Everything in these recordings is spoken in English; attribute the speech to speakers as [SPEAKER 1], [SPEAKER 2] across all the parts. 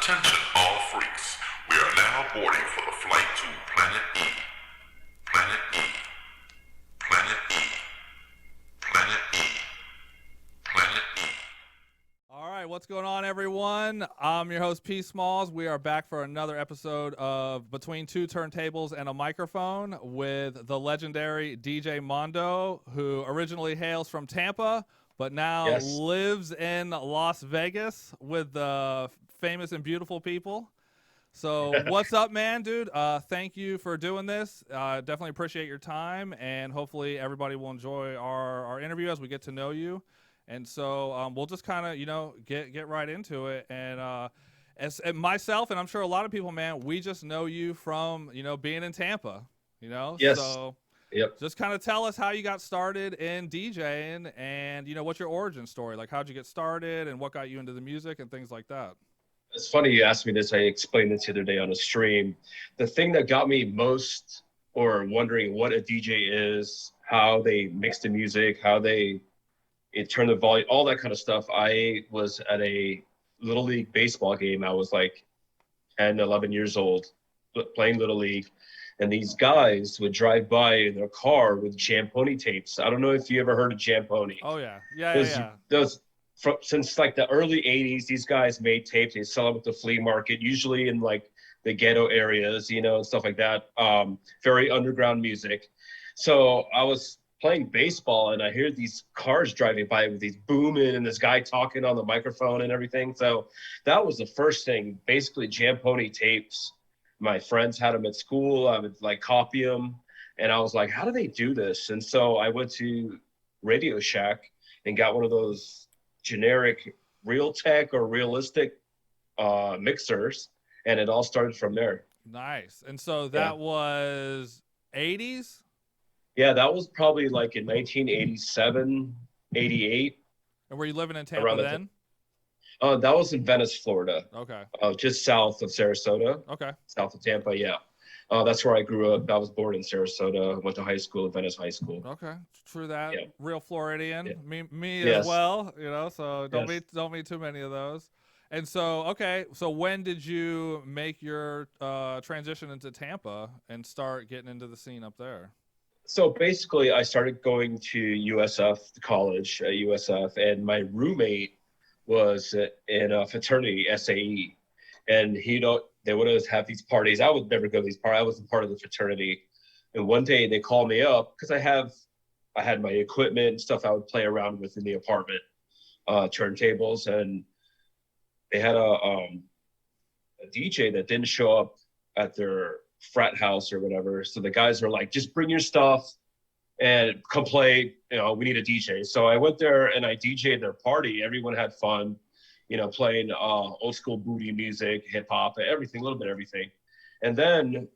[SPEAKER 1] Attention all freaks. We are now boarding for the flight to Planet E. Planet E. Planet E. Planet E. Planet E.
[SPEAKER 2] All right, what's going on, everyone? I'm your host, P. Smalls. We are back for another episode of Between Two Turntables and a Microphone with the legendary DJ Mondo, who originally hails from Tampa, but now lives in Las Vegas with the famous and beautiful people. So what's up, man, dude? Thank you for doing this. Definitely appreciate your time, and hopefully everybody will enjoy our interview as we get to know you. And so we'll just kind of, get right into it. And as myself, and I'm sure a lot of people, man, we just know you from, being in Tampa,
[SPEAKER 3] Yes.
[SPEAKER 2] So
[SPEAKER 3] Yep.
[SPEAKER 2] just kind of tell us how you got started in DJing and, what's your origin story? Like, how'd you get started and what got you into the music and things like that?
[SPEAKER 3] It's funny you asked me this. I explained this the other day on a stream. The thing that got me most, or wondering what a DJ is, how they mix the music, how they turn the volume, all that kind of stuff. I was at a Little League baseball game. I was like 10, 11 years old, playing Little League. And these guys would drive by in their car with Jamponi tapes. I don't know if you ever heard of Jamponi.
[SPEAKER 2] Oh, yeah. Yeah.
[SPEAKER 3] Those, since like the early 80s, these guys made tapes. They sell them at the flea market, usually in like the ghetto areas, and stuff like that. Very underground music. So I was playing baseball and I hear these cars driving by with these booming and this guy talking on the microphone and everything. So that was the first thing, basically Jamponi tapes. My friends had them at school. I would like copy them. And I was like, how do they do this? And so I went to Radio Shack and got one of those generic Realtek or realistic mixers. And it all started from there.
[SPEAKER 2] Nice. And so that was 80s?
[SPEAKER 3] Yeah, that was probably like in 1987, 88.
[SPEAKER 2] And were you living in Tampa then?
[SPEAKER 3] That was in Venice, Florida.
[SPEAKER 2] Okay.
[SPEAKER 3] Just south of Sarasota.
[SPEAKER 2] Okay.
[SPEAKER 3] South of Tampa, yeah. That's where I grew up. I was born in Sarasota. Went to high school at Venice High School.
[SPEAKER 2] Okay, true that.
[SPEAKER 3] Yeah.
[SPEAKER 2] Real Floridian.
[SPEAKER 3] Yeah.
[SPEAKER 2] Me
[SPEAKER 3] Yes.
[SPEAKER 2] as well. So don't meet too many of those. And so, okay, so when did you make your transition into Tampa and start getting into the scene up there?
[SPEAKER 3] So basically, I started going to USF, college at USF, and my roommate was in a fraternity, SAE, and they would always have these parties. I would never go to these parties. I wasn't part of the fraternity. And one day they called me up because I had my equipment and stuff I would play around with in the apartment, turntables, and they had a DJ that didn't show up at their frat house or whatever. So the guys were like, just bring your stuff and come play. We need a DJ. So I went there and I DJ'd their party. Everyone had fun, playing old school booty music, hip hop, everything, a little bit of everything. And then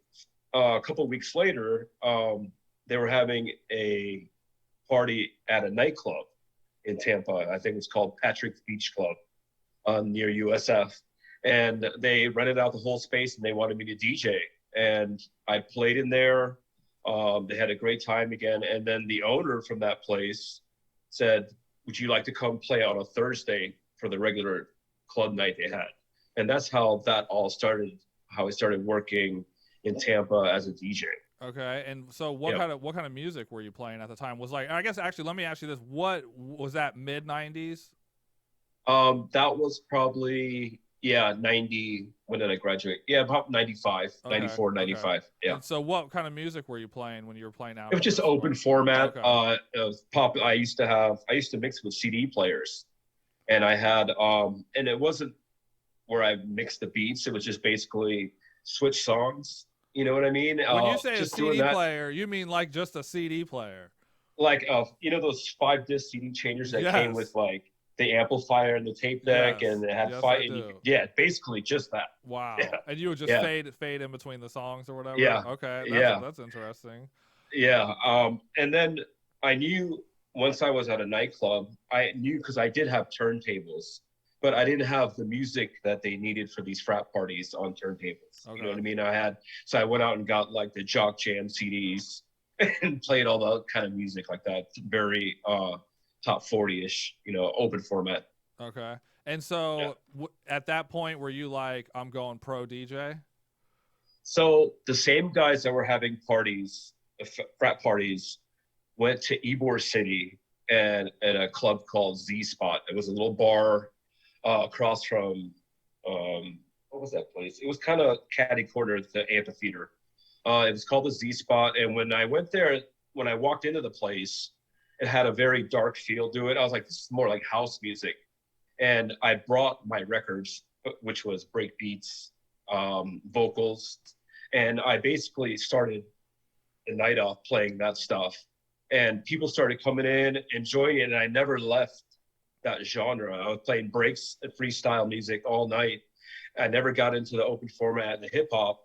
[SPEAKER 3] a couple of weeks later, they were having a party at a nightclub in Tampa. I think it was called Patrick's Beach Club near USF. And they rented out the whole space and they wanted me to DJ. And I played in there. They had a great time again. And then the owner from that place said, would you like to come play on a Thursday for the regular club night they had? And that's how that all started, how I started working in Tampa as a DJ.
[SPEAKER 2] Okay. And so what kind of music were you playing at the time? I guess actually, let me ask you this. What was that, mid 90s?
[SPEAKER 3] That was probably, 90. When did I graduate? Yeah, about 95, okay. 94, 95. Okay. Yeah.
[SPEAKER 2] And so what kind of music were you playing when you were playing out?
[SPEAKER 3] It was just open format.
[SPEAKER 2] Okay.
[SPEAKER 3] It was pop. I used to mix with CD players, and I had, and it wasn't where I mixed the beats. It was just basically switch songs. You know what I mean?
[SPEAKER 2] When you say a CD player, you mean like just a CD player?
[SPEAKER 3] Like, those 5-disc CD changers that came with like the amplifier and the tape deck, and it had basically just that.
[SPEAKER 2] Wow.
[SPEAKER 3] Yeah.
[SPEAKER 2] And you would just fade in between the songs or whatever?
[SPEAKER 3] Yeah.
[SPEAKER 2] Okay. That's interesting.
[SPEAKER 3] Yeah. And then I knew once I was at a nightclub, I knew because I did have turntables, but I didn't have the music that they needed for these frat parties on turntables. Okay. You know what I mean? So I went out and got like the Jock Jam CDs and played all the kind of music like that. Very, top 40-ish, open format.
[SPEAKER 2] Okay. And so at that point, were you like, I'm going pro DJ?
[SPEAKER 3] So the same guys that were having parties, frat parties, went to Ybor City and at a club called Z Spot. It was a little bar across from what was that place? It was kind of catty corner to the Amphitheater. It was called the Z Spot, and when I went there, when I walked into the place, it had a very dark feel to it. I was like, this is more like house music, and I brought my records, which was break beats, vocals, and I basically started the night off playing that stuff, and people started coming in, enjoying it, and I never left that genre. I was playing breaks and freestyle music all night. I never got into the open format, the hip hop,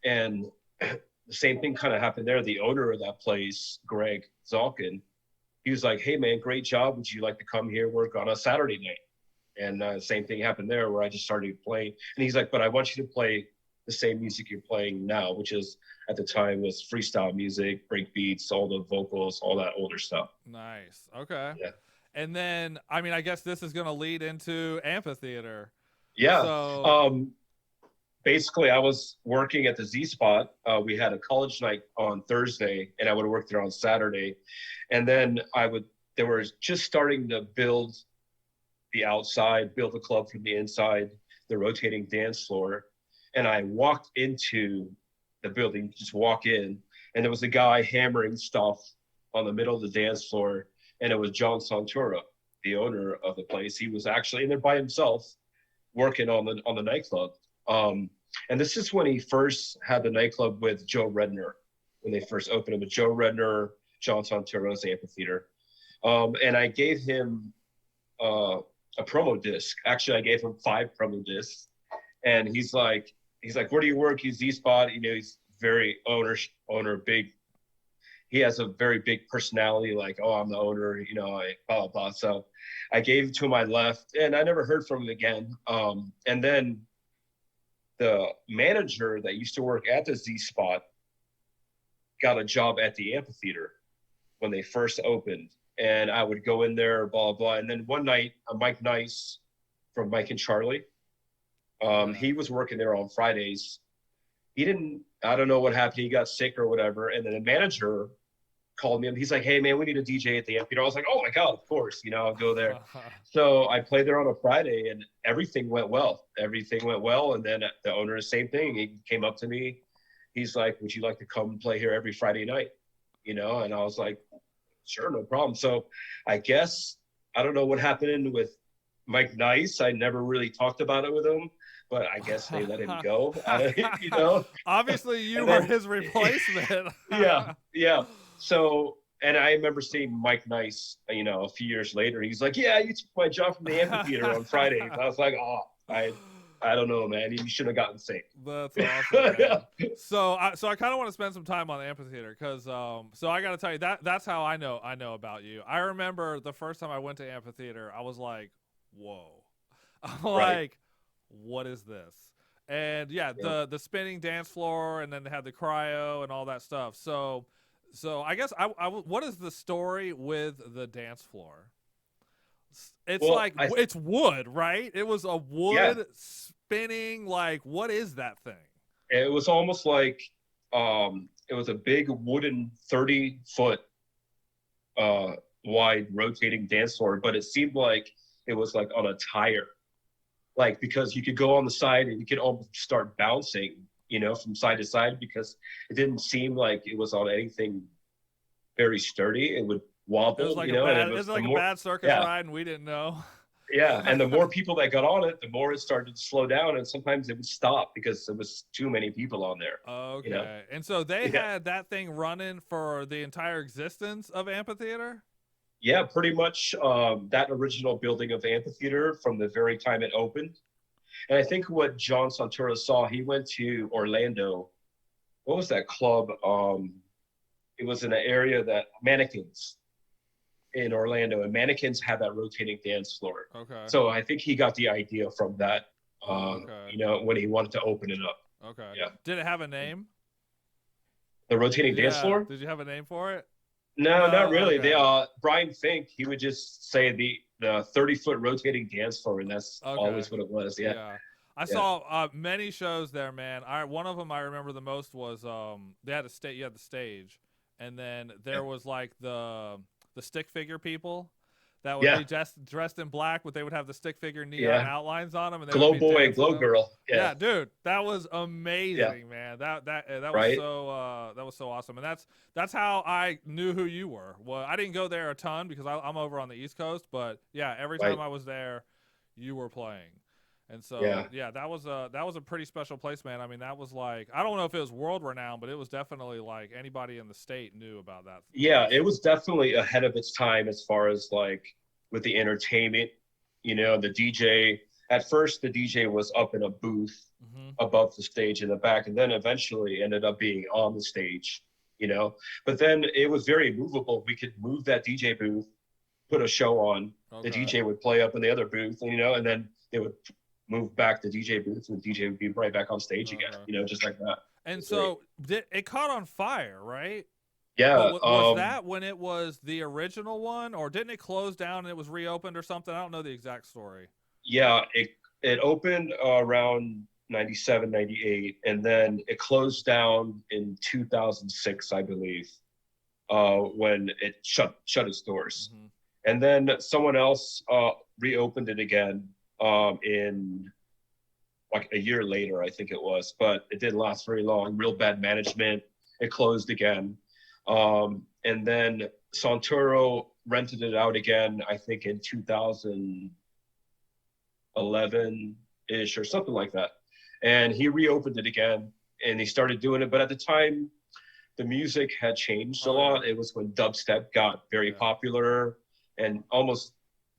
[SPEAKER 3] and the same thing kind of happened there. The owner of that place, Greg Zalkin, he was like, "Hey man, great job. Would you like to come here work on a Saturday night?" And same thing happened there, where I just started playing. And he's like, "But I want you to play the same music you're playing now," which is at the time was freestyle music, break beats, all the vocals, all that older stuff.
[SPEAKER 2] Nice. Okay.
[SPEAKER 3] Yeah.
[SPEAKER 2] And then, I mean, I guess this is going to lead into Amphitheater.
[SPEAKER 3] Yeah.
[SPEAKER 2] So
[SPEAKER 3] basically, I was working at the Z Spot. We had a college night on Thursday, and I would work there on Saturday. And then they were just starting to build the outside, build the club from the inside, the rotating dance floor. And I walked into the building, just walk in, and there was a guy hammering stuff on the middle of the dance floor. And it was John Santura, the owner of the place. He was actually in there by himself working on the nightclub. And this is when he first had the nightclub with Joe Redner, when they first opened it with Joe Redner, John Santura's Amphitheater. And I gave him a promo disc. Actually, I gave him 5 promo discs. And he's like, where do you work? He's Z-Spot. You know, he's very owner, big. He has a very big personality, like, oh, I'm the owner, you know, blah, blah, blah. So I gave it to him, I left, and I never heard from him again. And then the manager that used to work at the Z Spot got a job at the Amphitheater when they first opened. And I would go in there, blah, blah. And then one night, Mike Nice from Mike and Charlie, he was working there on Fridays. I don't know what happened. He got sick or whatever. And then the manager called me and he's like, "Hey man, we need a DJ at the Amphitheater." I was like, "Oh my God, of course, you know, I'll go there." So I played there on a Friday and everything went well. And then the owner, same thing. He came up to me. He's like, "Would you like to come play here every Friday night?" You know, and I was like, "Sure, no problem." So I guess, I don't know what happened with Mike Nice. I never really talked about it with him. But I guess they let him go, you know.
[SPEAKER 2] Obviously, you were his replacement.
[SPEAKER 3] Yeah. So, and I remember seeing Mike Nice, you know, a few years later. He's like, "Yeah, you took my job from the Amphitheater on Fridays." I was like, "Oh, I don't know, man. You should have gotten sick."
[SPEAKER 2] That's awesome, man. So I kind of want to spend some time on the Amphitheater because so I got to tell you that's how I know about you. I remember the first time I went to Amphitheater, I was like, "Whoa," I'm like, "What is this?" And the spinning dance floor, and then they had the cryo and all that stuff. So I guess what is the story with the dance floor? It's it's wood, right? It was a wood spinning. Like, what is that thing?
[SPEAKER 3] It was almost like it was a big wooden 30-foot wide rotating dance floor, but it seemed like it was like on a tire. Like, because you could go on the side and you could almost start bouncing, you know, from side to side, because it didn't seem like it was on anything very sturdy. It would wobble,
[SPEAKER 2] it was like
[SPEAKER 3] you know.
[SPEAKER 2] It was like a bad circus ride, and we didn't know.
[SPEAKER 3] Yeah, and the more people that got on it, the more it started to slow down, and sometimes it would stop because there was too many people on there.
[SPEAKER 2] Okay,
[SPEAKER 3] you know?
[SPEAKER 2] And so they had that thing running for the entire existence of Amphitheater?
[SPEAKER 3] Yeah, pretty much that original building of the Amphitheater from the very time it opened. And I think what John Santura saw, he went to Orlando. What was that club? It was in an area that Mannequins in Orlando, and Mannequins had that rotating dance floor.
[SPEAKER 2] Okay.
[SPEAKER 3] So I think he got the idea from that, you know, when he wanted to open it up.
[SPEAKER 2] Okay.
[SPEAKER 3] Yeah.
[SPEAKER 2] Did it have a name?
[SPEAKER 3] The rotating dance floor?
[SPEAKER 2] Did you have a name for it?
[SPEAKER 3] No, not really. Okay. Brian Fink, he would just say the 30-foot rotating dance floor, and that's always what it was. Yeah.
[SPEAKER 2] I saw many shows there, man. One of them I remember the most was they had you had the stage, and then there was like the stick figure people that would be just dressed in black, but they would have the stick figure neon outlines on them, and they
[SPEAKER 3] Glow
[SPEAKER 2] would be
[SPEAKER 3] boy and glow girl.
[SPEAKER 2] Yeah, dude, that was amazing, man. That was so awesome, and that's how I knew who you were. Well, I didn't go there a ton because I'm over on the East Coast, but yeah, every time I was there, you were playing. And so, that was a pretty special place, man. I mean, that was like, I don't know if it was world renowned, but it was definitely like anybody in the state knew about that.
[SPEAKER 3] Yeah, it was definitely ahead of its time as far as like with the entertainment. You know, the DJ, at first the DJ was up in a booth above the stage in the back, and then eventually ended up being on the stage, you know. But then it was very movable. We could move that DJ booth, put a show on. The DJ would play up in the other booth, you know, and then they would move back the DJ booth, and the DJ would be right back on stage again, you know, just like that.
[SPEAKER 2] And so it caught on fire, right?
[SPEAKER 3] Yeah.
[SPEAKER 2] Was that when it was the original one, or didn't it close down and it was reopened or something? I don't know the exact story.
[SPEAKER 3] Yeah, it opened around 97, 98, and then it closed down in 2006, I believe, when it shut its doors. And then someone else reopened it again in like a year later, I think it was, but it didn't last very long. Real bad management. It closed again. And then Santoro rented it out again, I think in 2011-ish or something like that. And he reopened it again, and he started doing it. But at the time, the music had changed a lot. It was when dubstep got very popular, and almost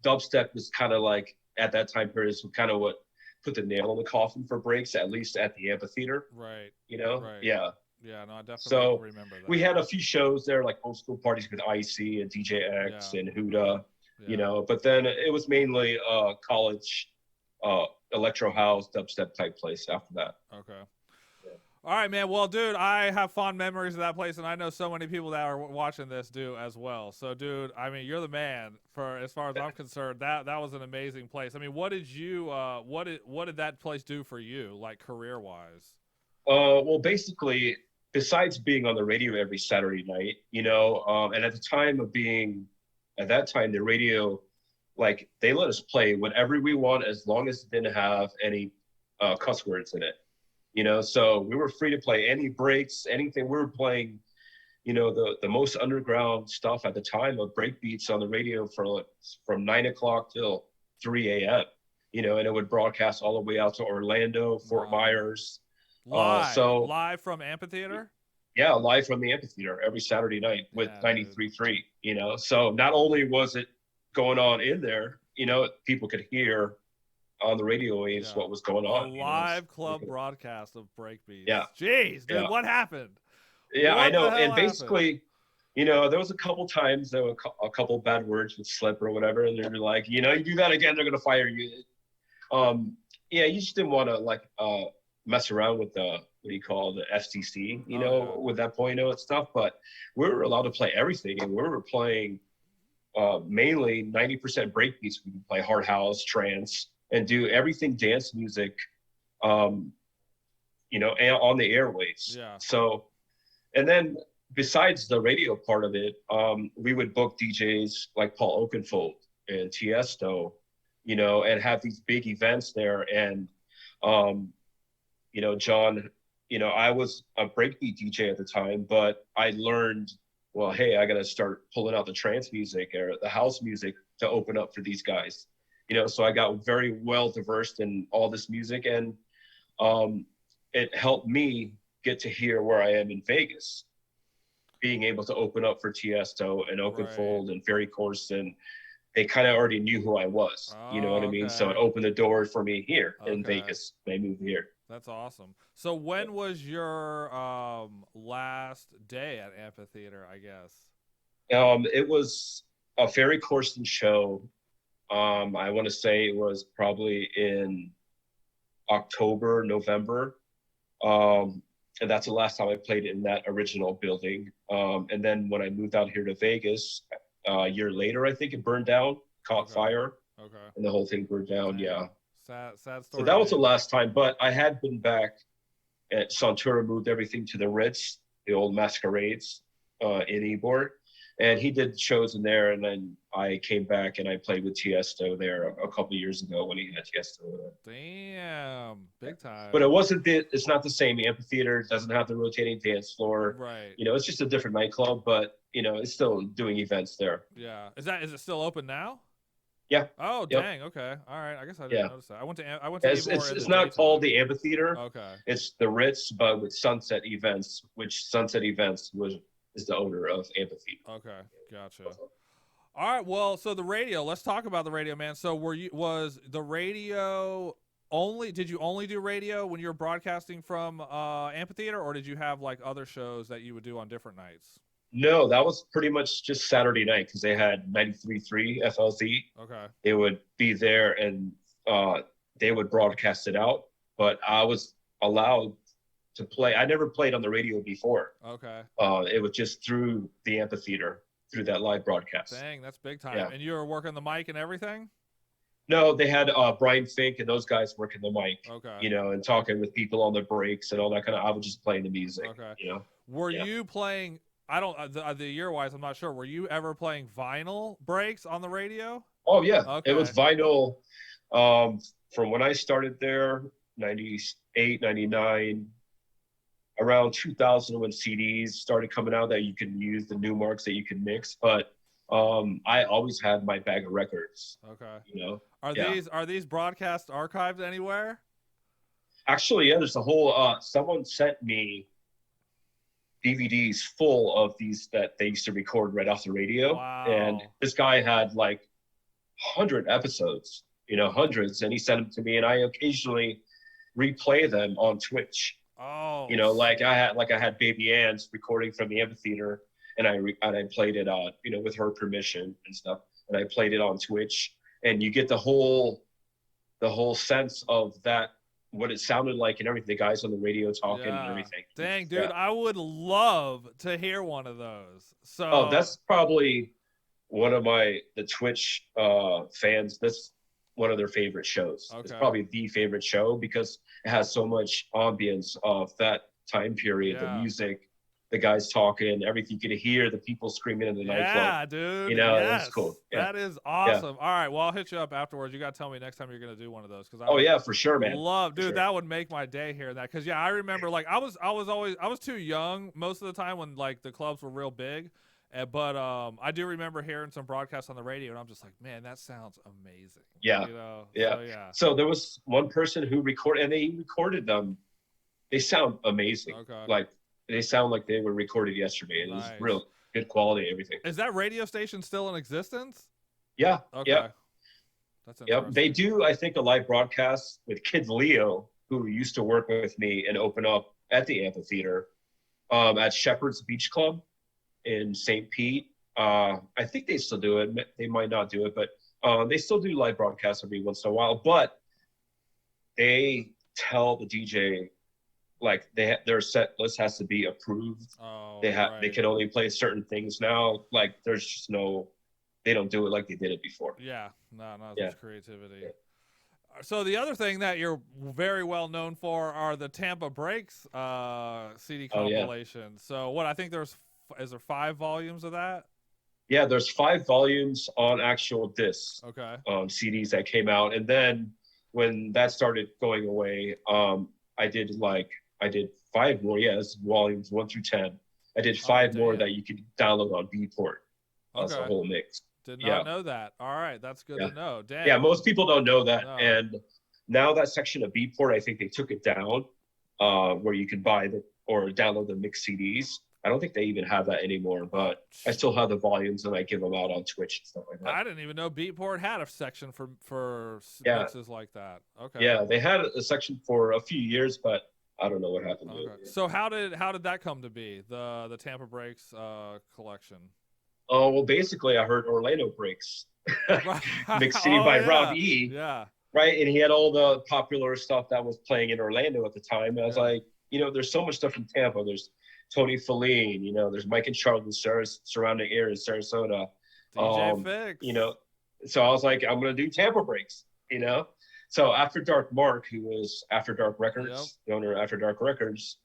[SPEAKER 3] dubstep was kind of like, at that time period, is kind of what put the nail in the coffin for breaks, at least at the Amphitheater.
[SPEAKER 2] Right.
[SPEAKER 3] You know?
[SPEAKER 2] Right.
[SPEAKER 3] Yeah.
[SPEAKER 2] Yeah, no, I definitely remember that.
[SPEAKER 3] We had a few shows there, like old school parties with IC and DJ X and Huda, you know, but then it was mainly college electro house, dubstep type place after that.
[SPEAKER 2] Okay. All right, man. Well, dude, I have fond memories of that place, and I know so many people that are watching this do as well. So, dude, I mean, you're the man for as far as I'm concerned. That was an amazing place. I mean, what did that place do for you, like career wise?
[SPEAKER 3] Well, basically, besides being on the radio every Saturday night, you know, and at that time, the radio, like, they let us play whatever we want as long as it didn't have any cuss words in it. You know, so we were free to play any breaks, anything. We were playing, you know, the most underground stuff at the time of break beats on the radio from 9 o'clock till 3 a.m., you know, and it would broadcast all the way out to Orlando, Fort Myers.
[SPEAKER 2] Live from Amphitheater?
[SPEAKER 3] Yeah, live from the Amphitheater every Saturday night with 93.3, you know. So not only was it going on in there, you know, people could hear on the radio waves what was going on.
[SPEAKER 2] A live club broadcast of breakbeats.
[SPEAKER 3] Yeah.
[SPEAKER 2] Jeez, dude, what happened?
[SPEAKER 3] Yeah, I know. And basically, you know, there was a couple times there were a couple bad words with slip or whatever, and they were like, you know, you do that again, they're gonna fire you. Yeah, you just didn't want to like mess around with the the FCC, you know, with that point and stuff. But we were allowed to play everything, and we were playing mainly 90% breakbeats. We could play hard house, trance, and do everything dance music, you know, on the airwaves.
[SPEAKER 2] Yeah.
[SPEAKER 3] So, and then besides the radio part of it, we would book DJs like Paul Oakenfold and Tiesto, you know, and have these big events there. And, you know, John, you know, I was a breakbeat DJ at the time, but I learned, well, hey, I got to start pulling out the trance music or the house music to open up for these guys. You know, so I got very well versed in all this music, and it helped me get to here where I am in Vegas, being able to open up for Tiesto and Oakenfold and Ferry Corsten. They kind of already knew who I was, you know what I mean? So it opened the door for me here in Vegas. They moved here.
[SPEAKER 2] That's awesome. So when was your last day at Amphitheater, I guess?
[SPEAKER 3] It was a Ferry Corsten show. I want to say it was probably in October, November. And that's the last time I played in that original building. And then when I moved out here to Vegas, a year later, I think it burned down caught
[SPEAKER 2] Okay.
[SPEAKER 3] fire
[SPEAKER 2] Okay.
[SPEAKER 3] and the whole thing burned down.
[SPEAKER 2] Dang.
[SPEAKER 3] Yeah.
[SPEAKER 2] Sad story.
[SPEAKER 3] So that was the
[SPEAKER 2] man.
[SPEAKER 3] last time, but I had been back at Santura, moved everything to the Ritz, the old Masquerades in Ybor. And he did shows in there, and then I came back and I played with Tiesto there a couple of years ago when he had Tiesto there.
[SPEAKER 2] Damn, big time.
[SPEAKER 3] But it's not the same Amphitheater. It doesn't have the rotating dance floor.
[SPEAKER 2] Right.
[SPEAKER 3] You know, it's just a different nightclub, but you know, it's still doing events there.
[SPEAKER 2] Yeah. Is it still open now?
[SPEAKER 3] Yeah.
[SPEAKER 2] Oh,
[SPEAKER 3] Yep.
[SPEAKER 2] dang. Okay. All right. I guess I didn't notice that. I went to Ybor
[SPEAKER 3] It's
[SPEAKER 2] in
[SPEAKER 3] it's
[SPEAKER 2] the
[SPEAKER 3] not
[SPEAKER 2] daytime.
[SPEAKER 3] called the Amphitheater.
[SPEAKER 2] Okay.
[SPEAKER 3] It's the Ritz, but with Sunset Events, which Sunset Events is the owner of Amphitheater.
[SPEAKER 2] Okay. Gotcha. All right. Well, so the radio. Let's talk about the radio, man. So was the radio only? Did you only do radio when you were broadcasting from Amphitheater, or did you have like other shows that you would do on different nights?
[SPEAKER 3] No, that was pretty much just Saturday night because they had 93.3 FLZ.
[SPEAKER 2] Okay.
[SPEAKER 3] They would be there and they would broadcast it out, but I was allowed to play. I never played on the radio before.
[SPEAKER 2] Okay.
[SPEAKER 3] It was just through the Amphitheater, through that live broadcast.
[SPEAKER 2] Dang, that's big time.
[SPEAKER 3] Yeah.
[SPEAKER 2] And you were working the mic and everything?
[SPEAKER 3] No, they had Brian Fink and those guys working the mic,
[SPEAKER 2] Okay.
[SPEAKER 3] you know, and talking with people on the breaks and all that kind of. I was just playing the music.
[SPEAKER 2] Okay.
[SPEAKER 3] You know.
[SPEAKER 2] Were you playing? I don't the year wise. I'm not sure. Were you ever playing vinyl breaks on the radio?
[SPEAKER 3] Oh yeah,
[SPEAKER 2] Okay.
[SPEAKER 3] It was vinyl. From when I started there, 98, 99, around 2000 when CDs started coming out that you can use the new marks that you can mix. But I always had my bag of records.
[SPEAKER 2] Okay.
[SPEAKER 3] You know.
[SPEAKER 2] Are these broadcasts archived anywhere?
[SPEAKER 3] Actually, yeah. There's a whole. Someone sent me DVDs full of these that they used to record right off the radio.
[SPEAKER 2] Wow.
[SPEAKER 3] And this guy had like 100 episodes, you know, hundreds, and he sent them to me, and I occasionally replay them on Twitch.
[SPEAKER 2] Oh.
[SPEAKER 3] You know, like I had Baby Ann's recording from the Amphitheater, and I played it you know, with her permission and stuff, and I played it on Twitch, and you get the whole sense of that, what it sounded like and everything, the guys on the radio talking and everything.
[SPEAKER 2] Dang, dude,
[SPEAKER 3] Yeah.
[SPEAKER 2] I would love to hear one of those. So
[SPEAKER 3] Oh, that's probably one of the Twitch fans. That's one of their favorite shows. It's
[SPEAKER 2] Okay.
[SPEAKER 3] probably the favorite show because it has so much ambience of that time period,
[SPEAKER 2] Yeah.
[SPEAKER 3] the music, the guys talking, everything. You could hear the people screaming in the nightclub.
[SPEAKER 2] Yeah, dude.
[SPEAKER 3] You know,
[SPEAKER 2] yes.
[SPEAKER 3] that's cool. Yeah.
[SPEAKER 2] That is awesome. All right, well, I'll hit you up afterwards. You got to tell me next time you're going to do one of those because
[SPEAKER 3] Oh yeah, for sure, man.
[SPEAKER 2] love, dude.
[SPEAKER 3] Sure.
[SPEAKER 2] That would make my day hearing that. Because yeah, I remember like I was too young most of the time when like the clubs were real big, but I do remember hearing some broadcasts on the radio, and I'm just like, man, that sounds amazing.
[SPEAKER 3] Yeah.
[SPEAKER 2] You know?
[SPEAKER 3] Yeah.
[SPEAKER 2] So, yeah.
[SPEAKER 3] So there was one person who recorded, and they recorded them. They sound amazing.
[SPEAKER 2] Okay.
[SPEAKER 3] Like they sound like they were recorded yesterday. And It was
[SPEAKER 2] Nice.
[SPEAKER 3] real good quality, everything.
[SPEAKER 2] Is that radio station still in existence?
[SPEAKER 3] Yeah.
[SPEAKER 2] Okay.
[SPEAKER 3] Yep.
[SPEAKER 2] That's
[SPEAKER 3] Yep.
[SPEAKER 2] interesting.
[SPEAKER 3] They do, I think, a live broadcast with Kid Leo, who used to work with me and open up at the Amphitheater at Shepherd's Beach Club in St. Pete. I think they still do it. They might not do it, but they still do live broadcasts every once in a while. But they tell the DJ, like their set list has to be approved.
[SPEAKER 2] Oh,
[SPEAKER 3] They
[SPEAKER 2] right.
[SPEAKER 3] can only play certain things now. Like there's just they don't do it like they did it before.
[SPEAKER 2] Yeah, not as
[SPEAKER 3] Yeah.
[SPEAKER 2] much creativity. So the other thing that you're very well known for are the Tampa Breaks CD
[SPEAKER 3] Oh, yeah.
[SPEAKER 2] compilations. So what I think is there 5 volumes of that?
[SPEAKER 3] Yeah, there's 5 volumes on actual discs,
[SPEAKER 2] Okay.
[SPEAKER 3] CDs that came out, and then when that started going away, I did 5 more. Yeah, it's volumes 1 through 10. I did 5 more
[SPEAKER 2] damn.
[SPEAKER 3] that you could download on Beatport. That's a
[SPEAKER 2] Okay.
[SPEAKER 3] whole mix.
[SPEAKER 2] Did
[SPEAKER 3] Yeah.
[SPEAKER 2] not know that. All right, that's good
[SPEAKER 3] Yeah.
[SPEAKER 2] to know. Damn.
[SPEAKER 3] Yeah, most people don't know that,
[SPEAKER 2] No.
[SPEAKER 3] and now that section of Beatport, I think they took it down, where you could buy or download the mixed CDs. I don't think they even have that anymore, but I still have the volumes and I give them out on Twitch and stuff like that.
[SPEAKER 2] I didn't even know Beatport had a section for
[SPEAKER 3] Yeah.
[SPEAKER 2] mixes like that. Okay.
[SPEAKER 3] Yeah, they had a section for a few years, but I don't know what happened to
[SPEAKER 2] Okay.
[SPEAKER 3] it.
[SPEAKER 2] So how did that come to be? The Tampa Breaks collection.
[SPEAKER 3] Oh, well, basically, I heard Orlando Breaks, Mixed CD
[SPEAKER 2] Oh,
[SPEAKER 3] by
[SPEAKER 2] yeah.
[SPEAKER 3] Rob E.
[SPEAKER 2] Yeah.
[SPEAKER 3] Right? And he had all the popular stuff that was playing in Orlando at the time. And I was
[SPEAKER 2] Yeah.
[SPEAKER 3] like, you know, there's so much stuff in Tampa. There's Tony Feline, there's Mike and Charles in surrounding areas, Sarasota.
[SPEAKER 2] DJ Fix.
[SPEAKER 3] So I was like, I'm gonna do Tampa Breaks, you know. So After Dark Mark, who was After Dark Records, the owner of After Dark Records,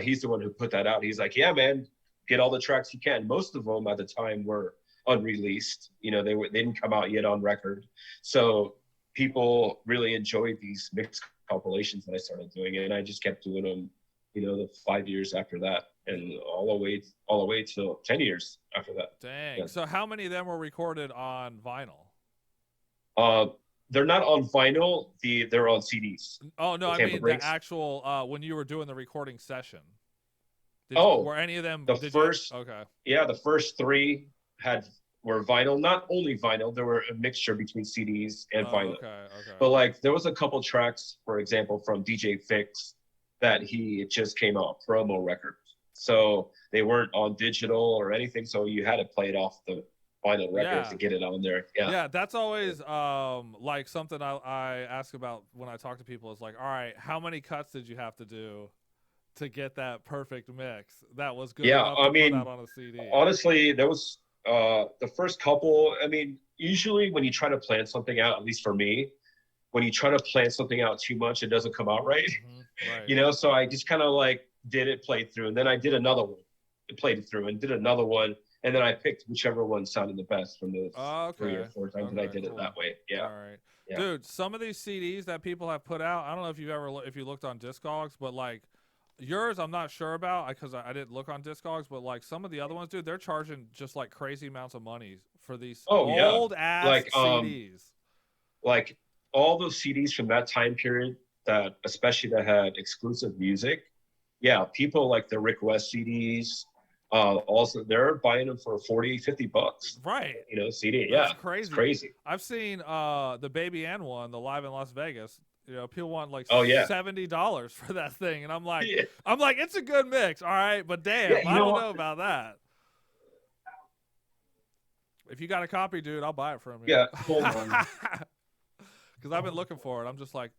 [SPEAKER 3] he's the one who put that out. He's like, yeah, man, get all the tracks you can. Most of them at the time were unreleased. You know, they didn't come out yet on record. So people really enjoyed these mixed compilations that I started doing, and I just kept doing them. You know, the 5 years after that, and all the way till 10 years after that.
[SPEAKER 2] Dang.
[SPEAKER 3] Yeah.
[SPEAKER 2] So how many of them were recorded on vinyl?
[SPEAKER 3] They're not on vinyl. They're on CDs.
[SPEAKER 2] Oh no, I
[SPEAKER 3] Tampa
[SPEAKER 2] mean
[SPEAKER 3] Breaks.
[SPEAKER 2] the actual when you were doing the recording session. Were any of them
[SPEAKER 3] the first?
[SPEAKER 2] Okay.
[SPEAKER 3] Yeah, the first three were vinyl. Not only vinyl, there were a mixture between CDs and vinyl.
[SPEAKER 2] Okay.
[SPEAKER 3] But like there was a couple tracks, for example, from DJ Fix that he just came out promo records. So they weren't on digital or anything. So you had to play it off the vinyl record to get it on there.
[SPEAKER 2] Yeah, that's always like something I ask about when I talk to people is like, all right, how many cuts did you have to do to get that perfect mix that was good enough to put out on a CD?
[SPEAKER 3] Honestly, there was the first couple. I mean, usually when you try to plan something out, at least for me, when you try to plan something out too much, it doesn't come out right.
[SPEAKER 2] Right.
[SPEAKER 3] You know, so I just kind of like did it, played through, and then I did another one, played it through, and did another one, and then I picked whichever one sounded the best from those 3 or 4 times that I did it that way. Yeah.
[SPEAKER 2] All right. Yeah. Dude, some of these CDs that people have put out, I don't know if you looked on Discogs, but like yours, I'm not sure about because I didn't look on Discogs, but like some of the other ones, dude, they're charging just like crazy amounts of money for these old ass
[SPEAKER 3] like,
[SPEAKER 2] CDs.
[SPEAKER 3] Like all those CDs from that time period that had exclusive music. Yeah, people like the Rick West CDs. Also, they're buying them for $40-$50.
[SPEAKER 2] Right.
[SPEAKER 3] You know, CD.
[SPEAKER 2] That's
[SPEAKER 3] yeah,
[SPEAKER 2] crazy.
[SPEAKER 3] It's crazy.
[SPEAKER 2] I've seen the Baby Ann one, the Live in Las Vegas. You know, people want like $70 for that thing, and I'm like, it's a good mix, all right, but damn, I don't know about that. If you got a copy, dude, I'll buy it from you.
[SPEAKER 3] Yeah, hold on.
[SPEAKER 2] Because I've been looking for it.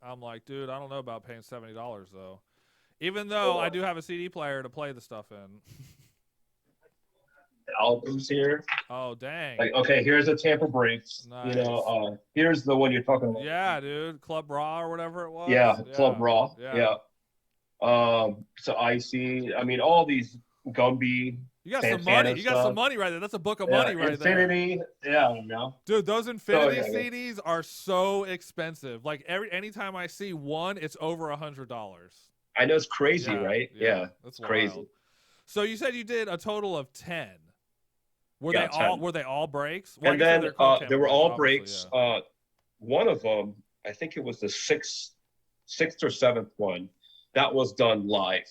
[SPEAKER 2] I'm like, dude, I don't know about paying $70 though. Even though I do have a CD player to play the stuff in.
[SPEAKER 3] Albums here.
[SPEAKER 2] Oh dang!
[SPEAKER 3] Like, okay, here's a Tampa Breaks.
[SPEAKER 2] Nice.
[SPEAKER 3] You know, here's the one you're talking about.
[SPEAKER 2] Yeah, dude, Club Raw or whatever it was.
[SPEAKER 3] Yeah, Club Raw. Yeah. So Icy. I mean, all these Gumby.
[SPEAKER 2] You got some money. You got some money right there. That's a book of money right
[SPEAKER 3] Infinity.
[SPEAKER 2] there.
[SPEAKER 3] Yeah, I don't know.
[SPEAKER 2] Dude, those Infinity CDs are so expensive. Like anytime I see one, it's over $100.
[SPEAKER 3] I know, it's crazy, right? Yeah,
[SPEAKER 2] that's
[SPEAKER 3] crazy.
[SPEAKER 2] Wild. So you said you did a total of 10. Were they all breaks?
[SPEAKER 3] Well, and then they were all breaks. Yeah. One of them, I think it was the sixth or seventh one, that was done live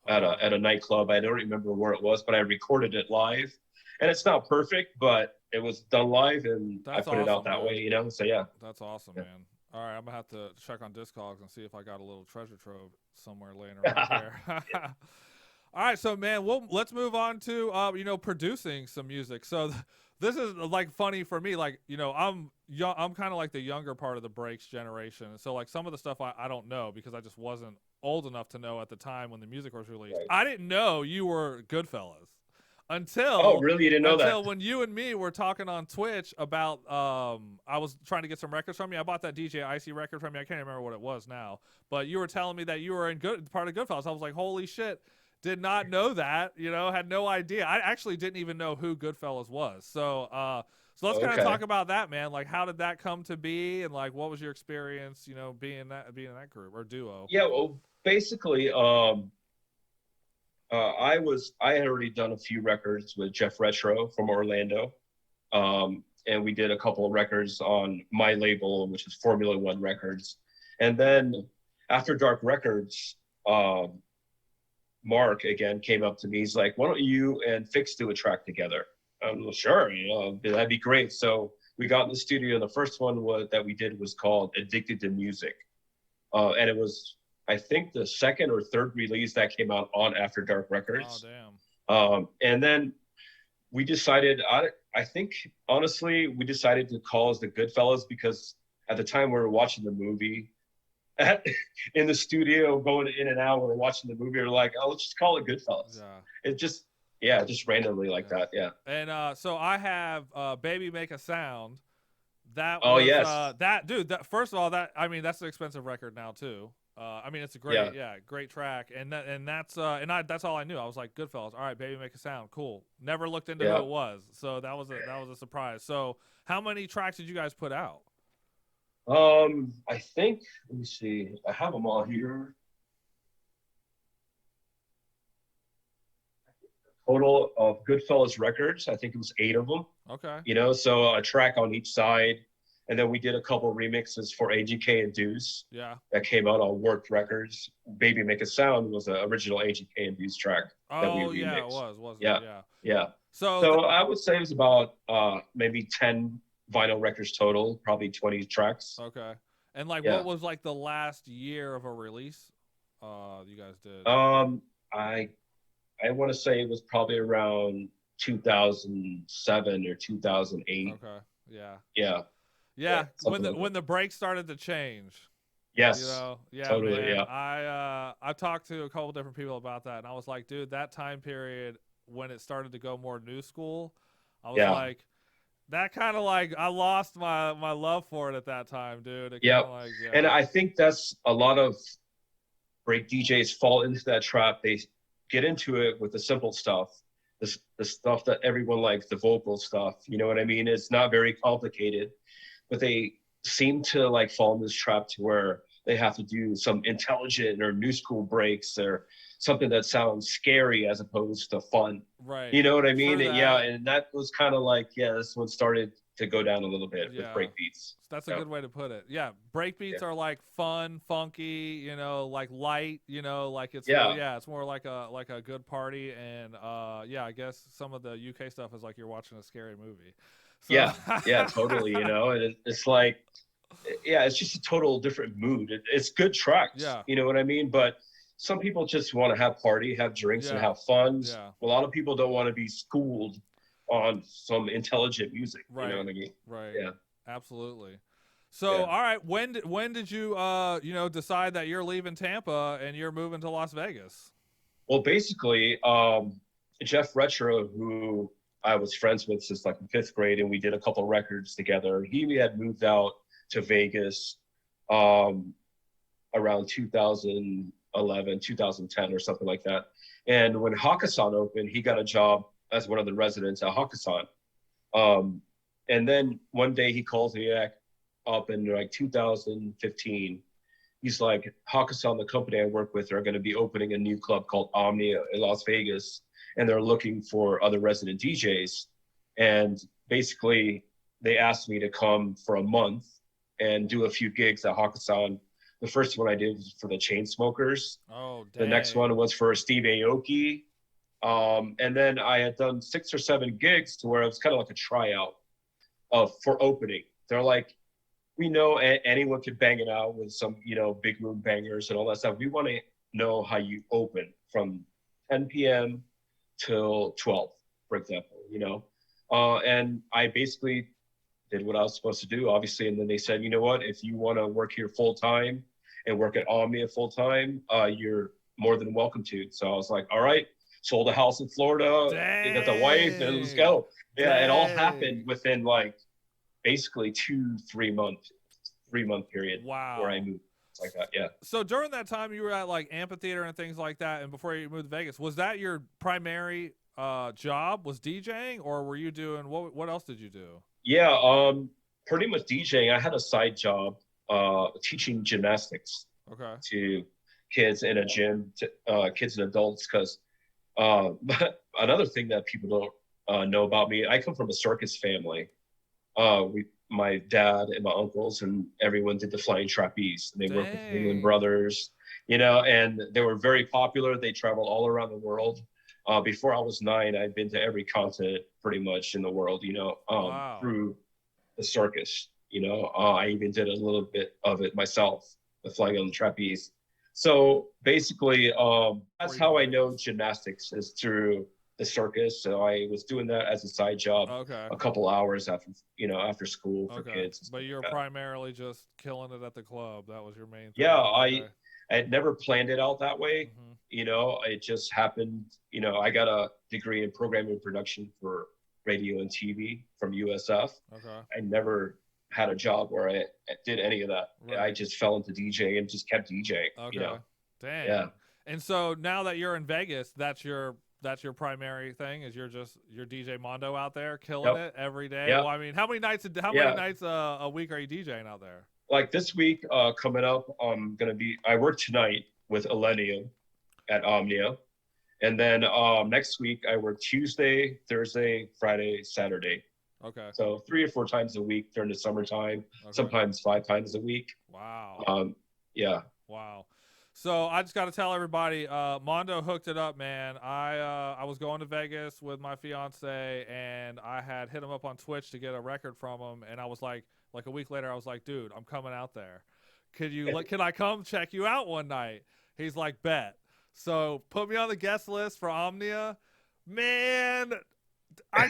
[SPEAKER 3] at a nightclub. I don't remember where it was, but I recorded it live. And it's not perfect, but it was done live, and I put it out that way, you know? So, yeah.
[SPEAKER 2] That's awesome, man. All right, I'm going to have to check on Discogs and see if I got a little treasure trove somewhere laying around here. All right, so man, let's move on to producing some music. So this is like funny for me, like I'm kind of like the younger part of the breaks generation, and so like some of the stuff I don't know because I just wasn't old enough to know at the time when the music was released. Right. I didn't know you were Goodfellas until
[SPEAKER 3] really, you didn't know
[SPEAKER 2] until when you and me were talking on Twitch about I was trying to get some records from you. I bought that DJ Icy record from you. I can't remember what it was now, but you were telling me that you were part of Goodfellas. I was like, holy shit. Did not know that, had no idea. I actually didn't even know who Goodfellas was. So let's kind of talk about that, man. Like, how did that come to be, and like, what was your experience, being in that group or duo?
[SPEAKER 3] Yeah, well, basically, I had already done a few records with Jeff Retro from Orlando, and we did a couple of records on my label, which is Formula One Records, and then After Dark Records. Mark again came up to me. He's like, "Why don't you and Fix do a track together?" I'm like, sure, that'd be great. So we got in the studio. The first one that we did was called "Addicted to Music," and it was, I think, the second or third release that came out on After Dark Records.
[SPEAKER 2] Oh damn!
[SPEAKER 3] And then we decided. I think honestly, we decided to call us the Goodfellas because at the time we were watching the movie. In the studio, going in and out, we're watching the movie. We're like, "Oh, let's just call it Goodfellas." Yeah. It just randomly like that. Yeah.
[SPEAKER 2] And so I have "Baby Make a Sound," That
[SPEAKER 3] Oh
[SPEAKER 2] was
[SPEAKER 3] yes.
[SPEAKER 2] that dude. That first of all, that I mean, that's an expensive record now too. I mean, it's a great, great track, and that's that's all I knew. I was like, Goodfellas. All right, baby, make a sound, cool. Never looked into who
[SPEAKER 3] Yeah.
[SPEAKER 2] it was, so that was a surprise. So, how many tracks did you guys put out?
[SPEAKER 3] I think, let me see. I have them all here. Total of Goodfellas records. I think it was 8 of them.
[SPEAKER 2] Okay.
[SPEAKER 3] So a track on each side, and then we did a couple remixes for AGK and Deuce.
[SPEAKER 2] Yeah.
[SPEAKER 3] That came out on Worked Records. Baby Make a Sound was an original AGK and Deuce track that we remixed.
[SPEAKER 2] Yeah, it was, wasn't
[SPEAKER 3] Yeah.
[SPEAKER 2] it? Yeah.
[SPEAKER 3] Yeah.
[SPEAKER 2] So
[SPEAKER 3] I would say it was about maybe 10 vinyl records total, probably 20 tracks.
[SPEAKER 2] Okay. And like, what was like the last year of a release you guys did?
[SPEAKER 3] I want to say it was probably around 2007 or 2008.
[SPEAKER 2] Okay. Yeah.
[SPEAKER 3] Yeah.
[SPEAKER 2] When the break started to change.
[SPEAKER 3] Yes.
[SPEAKER 2] Yeah,
[SPEAKER 3] totally.
[SPEAKER 2] man.
[SPEAKER 3] Yeah.
[SPEAKER 2] I talked to a couple different people about that, and I was like, dude, that time period when it started to go more new school, I was like, that kind of like I lost my love for it at that time, dude.
[SPEAKER 3] And I think that's a lot of break DJs fall into that trap. They get into it with the simple stuff, the stuff that everyone likes, the vocal stuff. You know what I mean? It's not very complicated, but they seem to like fall in this trap to where they have to do some intelligent or new school breaks or something that sounds scary as opposed to fun.
[SPEAKER 2] Right.
[SPEAKER 3] You know what I mean? Yeah. And that was kind of like, this one started to go down a little bit with breakbeats.
[SPEAKER 2] That's a good way to put it. Yeah. Breakbeats are like fun, funky, like light, like it's it's more like a good party. And I guess some of the UK stuff is like you're watching a scary movie. So.
[SPEAKER 3] Yeah, totally. And it's like, it's just a total different mood. It's good tracks.
[SPEAKER 2] Yeah.
[SPEAKER 3] You know what I mean? But some people just want to have party, have drinks, and have fun.
[SPEAKER 2] Yeah.
[SPEAKER 3] A lot of people don't want to be schooled on some intelligent music.
[SPEAKER 2] Right.
[SPEAKER 3] You know what I mean?
[SPEAKER 2] Right.
[SPEAKER 3] Yeah.
[SPEAKER 2] Absolutely. So, all right, when did you decide that you're leaving Tampa and you're moving to Las Vegas?
[SPEAKER 3] Well, basically, Jeff Retro, who I was friends with since like 5th grade, and we did a couple records together. He had moved out to Vegas around 2011, 2010 or something like that. And when Hakkasan opened, he got a job as one of the residents at Hakkasan. And then one day he calls me up in like 2015. He's like, Hakkasan, the company I work with, are going to be opening a new club called Omni in Las Vegas. And they're looking for other resident DJs. And basically, they asked me to come for a month and do a few gigs at Hakkasan. The first one I did was for the Chainsmokers.
[SPEAKER 2] Oh, dang.
[SPEAKER 3] The next one was for Steve Aoki. And then I had done 6 or 7 gigs to where it was kind of like a tryout for opening. They're like, we know anyone could bang it out with some, big room bangers and all that stuff. We want to know how you open from 10 p.m. till 12, for example, and I basically did what I was supposed to do, obviously. And then they said, you know what, if you want to work here full time and work at Omnia full time, you're more than welcome to. So I was like, all right, sold a house in Florida, got the wife, and let's go. Yeah, it all happened within like basically 3 month period.
[SPEAKER 2] Wow.
[SPEAKER 3] Where I moved. Like that, yeah.
[SPEAKER 2] So during that time you were at like Amphitheater and things like that, and before you moved to Vegas, was that your primary job, was DJing, or were you doing what else did you do?
[SPEAKER 3] Yeah, pretty much DJing. I had a side job teaching gymnastics to kids in a gym, to kids and adults, because another thing that people don't know about me, I come from a circus family. My dad and my uncles and everyone did the flying trapeze. They worked with England Brothers, and they were very popular. They traveled all around the world. Before I was 9, I'd been to every continent pretty much in the world, through the circus. I even did a little bit of it myself, the flying on the trapeze. So basically, that's how I know gymnastics, is through the circus. So I was doing that as a side job, a couple hours after school for kids.
[SPEAKER 2] But you're primarily just killing it at the club. That was your main thing.
[SPEAKER 3] Yeah, I had never planned it out that way. It just happened. I got a degree in programming and production for radio and TV from USF. I never had a job where I did any of that.
[SPEAKER 2] Right.
[SPEAKER 3] I just fell into DJing and just kept DJing.
[SPEAKER 2] Okay.
[SPEAKER 3] You know?
[SPEAKER 2] Dang.
[SPEAKER 3] Yeah.
[SPEAKER 2] And so now that you're in Vegas, that's your primary thing, is you're DJ Mondo out there killing it every day.
[SPEAKER 3] Yep.
[SPEAKER 2] Well, I mean, how many nights a week are you DJing out there?
[SPEAKER 3] Like this week, coming up, I work tonight with Elenium at Omnia. And then next week I work Tuesday, Thursday, Friday, Saturday.
[SPEAKER 2] Okay.
[SPEAKER 3] So 3 or 4 times a week during the summertime, sometimes 5 times a week.
[SPEAKER 2] Wow.
[SPEAKER 3] Yeah.
[SPEAKER 2] Wow. So I just got to tell everybody, Mondo hooked it up, man. I was going to Vegas with my fiance, and I had hit him up on Twitch to get a record from him, and I was like a week later, I was like, dude, I'm coming out there. Can I come check you out one night? He's like, bet. So put me on the guest list for Omnia. Man,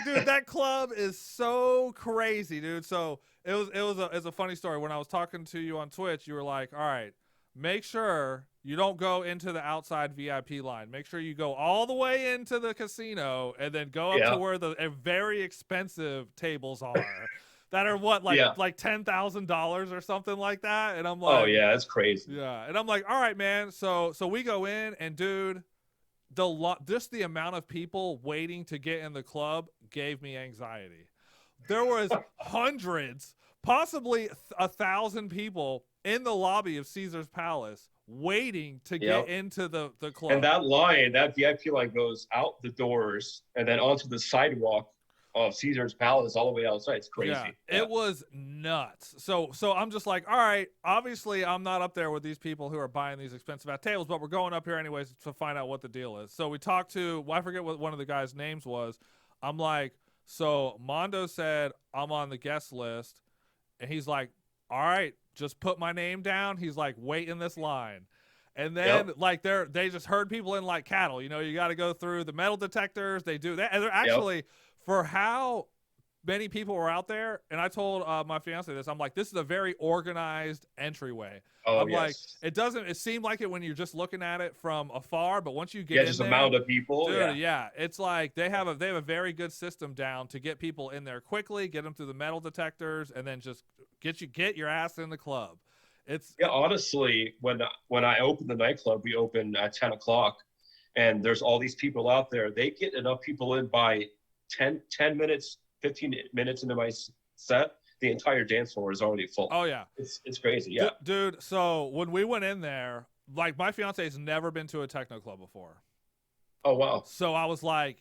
[SPEAKER 2] dude, that club is so crazy, dude. So it was a funny story. When I was talking to you on Twitch, you were like, all right, make sure you don't go into the outside VIP line. Make sure you go all the way into the casino and then go up to where the very expensive tables are. That are what, like $10,000 or something like that. And I'm like,
[SPEAKER 3] oh yeah, that's crazy.
[SPEAKER 2] Yeah. And I'm like, all right, man. So we go in, and dude, just the amount of people waiting to get in the club gave me anxiety. There was hundreds, possibly 1,000 people in the lobby of Caesar's Palace waiting to get into the club.
[SPEAKER 3] And that VIP line goes out the doors and then onto the sidewalk of Caesar's Palace all the way outside. It's crazy.
[SPEAKER 2] Yeah, it was nuts. So I'm just like, all right, obviously I'm not up there with these people who are buying these expensive ass tables, but we're going up here anyways to find out what the deal is. So we talked to, I forget what one of the guys' names was. I'm like, so Mondo said I'm on the guest list, and he's like, all right, just put my name down. He's like, wait in this line. And then they just herd people in like cattle. You know, you got to go through the metal detectors. They do that. And they're actually, for how many people were out there, and I told my fiance this, I'm like, this is a very organized entryway. I'm like, it seemed like it when you're just looking at it from afar, but once you get in
[SPEAKER 3] just
[SPEAKER 2] there,
[SPEAKER 3] amount of people.
[SPEAKER 2] Dude, it's like they have a very good system down to get people in there quickly, get them through the metal detectors, and then just get your ass in the club.
[SPEAKER 3] Honestly, when I opened the nightclub, we opened at 10 o'clock, and there's all these people out there. They get enough people in by 10 minutes, 15 minutes into my set. The entire dance floor is already full.
[SPEAKER 2] Oh yeah,
[SPEAKER 3] it's crazy. Yeah,
[SPEAKER 2] dude. So when we went in there, like, my fiance has never been to a techno club before.
[SPEAKER 3] Oh wow.
[SPEAKER 2] So I was like,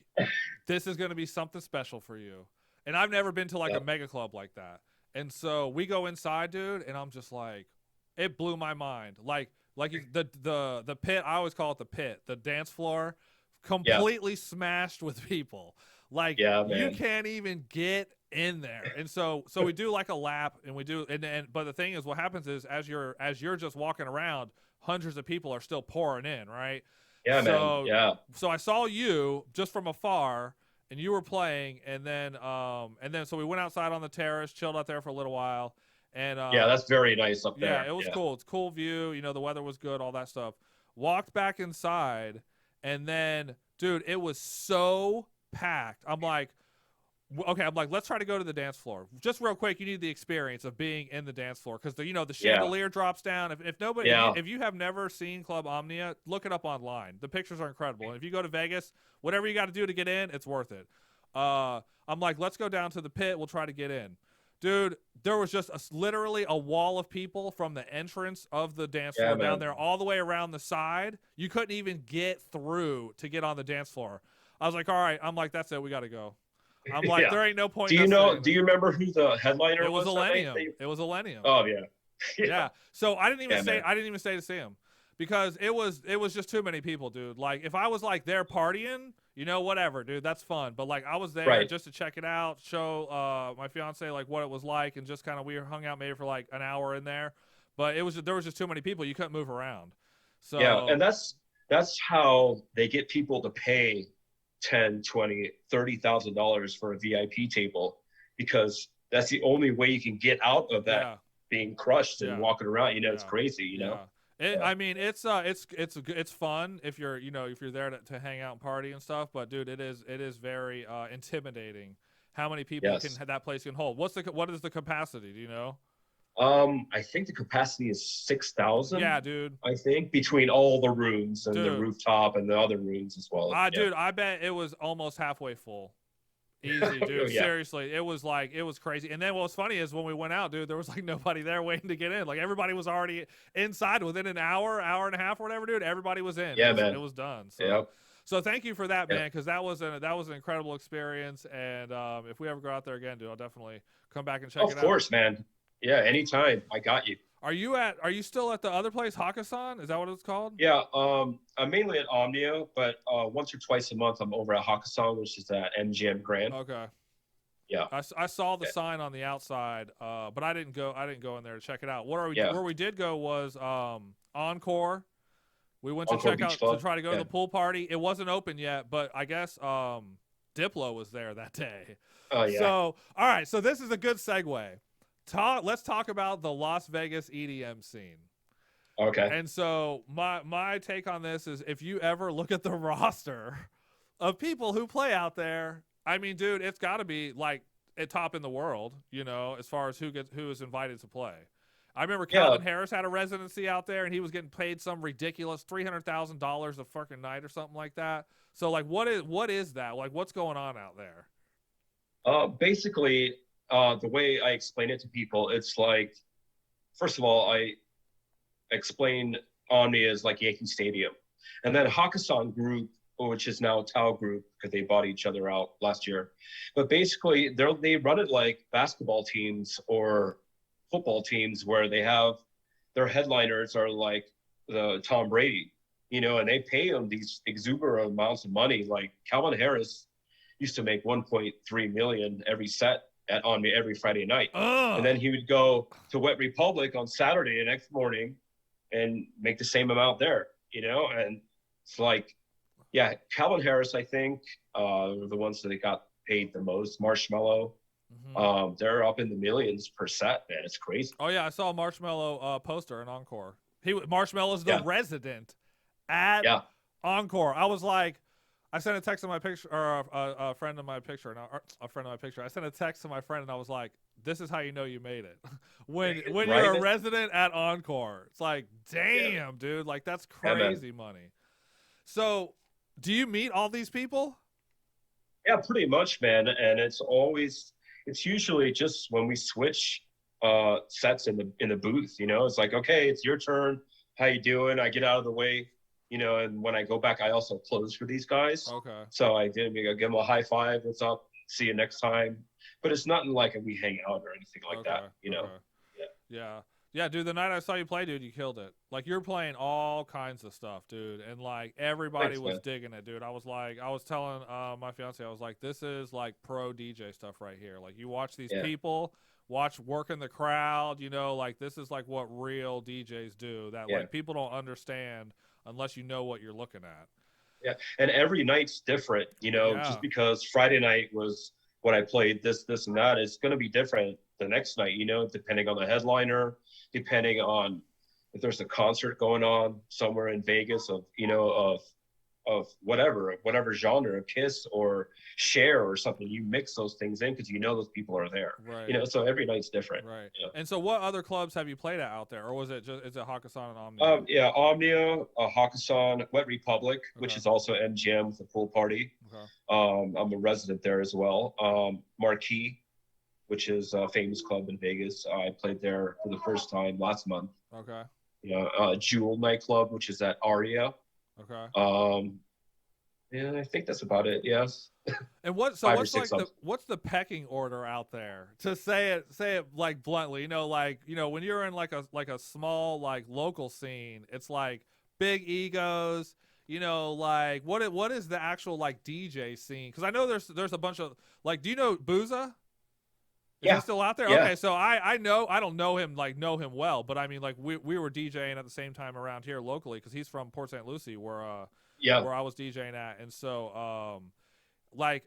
[SPEAKER 2] this is going to be something special for you. And I've never been to like a mega club like that. And so we go inside, dude, and I'm just like, it blew my mind. Like the pit, I always call it the pit, the dance floor, completely smashed with people. Like, you can't even get in there. And so we do like a lap, and we do, but the thing is, what happens is, as you're just walking around, hundreds of people are still pouring in, right?
[SPEAKER 3] Yeah, man. Yeah.
[SPEAKER 2] So I saw you just from afar, and you were playing, and then so we went outside on the terrace, chilled out there for a little while. And
[SPEAKER 3] that's very nice up there.
[SPEAKER 2] Yeah, it was cool. It's a cool view. You know, the weather was good, all that stuff. Walked back inside, and then, dude, it was so packed. I'm like, let's try to go to the dance floor. Just real quick, you need the experience of being in the dance floor, because the chandelier drops down. If you have never seen Club Omnia, look it up online. The pictures are incredible. And if you go to Vegas, whatever you got to do to get in, it's worth it. I'm like, let's go down to the pit. We'll try to get in. Dude, there was just literally a wall of people from the entrance of the dance floor down there all the way around the side. You couldn't even get through to get on the dance floor. I was like, all right. I'm like, that's it. We got to go. I'm like, there ain't no point.
[SPEAKER 3] Do you remember who the headliner was?
[SPEAKER 2] It was Elenium. It was Elenium.
[SPEAKER 3] Oh yeah.
[SPEAKER 2] Yeah. So I didn't even stay to see him, because it was just too many people, dude. Like, if I was like there partying, whatever, dude, that's fun. But like, I was there just to check it out, show my fiance like what it was like, and just kind of, we hung out maybe for like an hour in there. But there was just too many people. You couldn't move around. So
[SPEAKER 3] and that's how they get people to pay $10,000, $20,000, $30,000 for a VIP table, because that's the only way you can get out of that being crushed and walking around. It's crazy. You know.
[SPEAKER 2] I mean, it's fun if you're there to hang out and party and stuff. But dude, it is very intimidating how many people
[SPEAKER 3] Yes.
[SPEAKER 2] that place can hold. What is the capacity? Do you know?
[SPEAKER 3] I think the capacity is 6,000.
[SPEAKER 2] Yeah, dude.
[SPEAKER 3] I think between all the rooms and the
[SPEAKER 2] Dude.
[SPEAKER 3] rooftop and the other rooms as well. Yeah.
[SPEAKER 2] Dude, I bet it was almost halfway full. Easy, dude.
[SPEAKER 3] Oh, yeah.
[SPEAKER 2] Seriously, it was crazy. And then what was funny is when we went out, dude, there was like nobody there waiting to get in. Like everybody was already inside within an hour and a half or whatever, dude. Everybody was in.
[SPEAKER 3] Yeah,
[SPEAKER 2] It was done. So,
[SPEAKER 3] Yep.
[SPEAKER 2] so thank you for that,
[SPEAKER 3] Yep.
[SPEAKER 2] man, because that was an incredible experience. And if we ever go out there again, dude, I'll definitely come back and check it out.
[SPEAKER 3] Of course, man. Yeah, anytime. I got you.
[SPEAKER 2] Are you still at the other place, Hakkasan? Is that what it's called?
[SPEAKER 3] Yeah, I'm mainly at Omnia, but once or twice a month I'm over at Hakkasan, which is at MGM Grand.
[SPEAKER 2] Okay.
[SPEAKER 3] Yeah.
[SPEAKER 2] I saw the sign on the outside, but I didn't go in there to check it out. Where we did go was Encore. We went to
[SPEAKER 3] Encore
[SPEAKER 2] check
[SPEAKER 3] Beach
[SPEAKER 2] out
[SPEAKER 3] Club.
[SPEAKER 2] to try to go to the pool party. It wasn't open yet, but I guess Diplo was there that day.
[SPEAKER 3] Oh yeah.
[SPEAKER 2] So all right, so this is a good segue. Let's talk about the Las Vegas EDM scene.
[SPEAKER 3] Okay.
[SPEAKER 2] And so my take on this is, if you ever look at the roster of people who play out there, I mean, dude, it's got to be like at top in the world, you know, as far as who is invited to play. I remember Calvin Harris had a residency out there, and he was getting paid some ridiculous $300,000 a fucking night or something like that. So, like, what is that? Like, what's going on out there?
[SPEAKER 3] Basically, the way I explain it to people, it's like, first of all, I explain Omni as like Yankee Stadium, and then Hakkasan Group, which is now Tao Group, because they bought each other out last year. But basically, they run it like basketball teams or football teams, where they have their headliners are like the Tom Brady, you know, and they pay them these exuberant amounts of money. Like Calvin Harris used to make 1.3 million every set at Omni every Friday night. And then he would go to Wet Republic on Saturday the next morning and make the same amount there, you know? And it's like, yeah, Calvin Harris, I think, the ones that they got paid the most. Marshmello, they're up in the millions per set, man. It's crazy.
[SPEAKER 2] Oh yeah, I saw a Marshmello poster in Encore. Marshmello's the resident at Encore. I was like, I sent a text to my picture, or a friend of my picture, I sent a text to my friend, and I was like, "This is how you know you made it when you're a resident at Encore." It's like, damn, dude, like that's crazy money. So, do you meet all these people?
[SPEAKER 3] Yeah, pretty much, man. And it's usually just when we switch sets in the booth, you know, it's like, okay, it's your turn. How you doing? I get out of the way, you know, and when I go back, I also close for these guys.
[SPEAKER 2] Okay.
[SPEAKER 3] So I give them a high five. What's up? See you next time. But it's nothing like we hang out or anything like that, you know?
[SPEAKER 2] Yeah, dude, the night I saw you play, dude, you killed it. Like, you're playing all kinds of stuff, dude, and like everybody was digging it, dude. I was telling my fiance, I was like, this is like pro DJ stuff right here. Like, you watch these people working the crowd, you know, like this is like what real DJs do that like people don't understand unless you know what you're looking at.
[SPEAKER 3] Yeah, and every night's different, you know, just because Friday night was what I played, this and that, it's going to be different the next night, you know, depending on the headliner, depending on if there's a concert going on somewhere in Vegas of, you know, of whatever genre, of Kiss or Cher or something. You mix those things in because you know those people are there,
[SPEAKER 2] right?
[SPEAKER 3] You know, so every night's different,
[SPEAKER 2] right?
[SPEAKER 3] Yeah.
[SPEAKER 2] And so, what other clubs have you played at out there, or was it just Hakkasan and Omnia?
[SPEAKER 3] Yeah, Omnia, Hakkasan, Wet Republic, which is also MGM with the pool party. I'm a resident there as well. Marquee, which is a famous club in Vegas. I played there for the first time last month.
[SPEAKER 2] Okay.
[SPEAKER 3] You know, Jewel nightclub, which is at Aria.
[SPEAKER 2] Okay.
[SPEAKER 3] And I think that's about it. Yes.
[SPEAKER 2] And what's the pecking order out there, to say it like bluntly, you know, when you're in like a small like local scene, it's like big egos, you know, like what is the actual like DJ scene? Because I know there's a bunch of like, do you know Booza? Is he still out there?
[SPEAKER 3] Yeah.
[SPEAKER 2] Okay, so I don't know him well, but I mean, like we were DJing at the same time around here locally, because he's from Port St. Lucie, where I was DJing at, and so like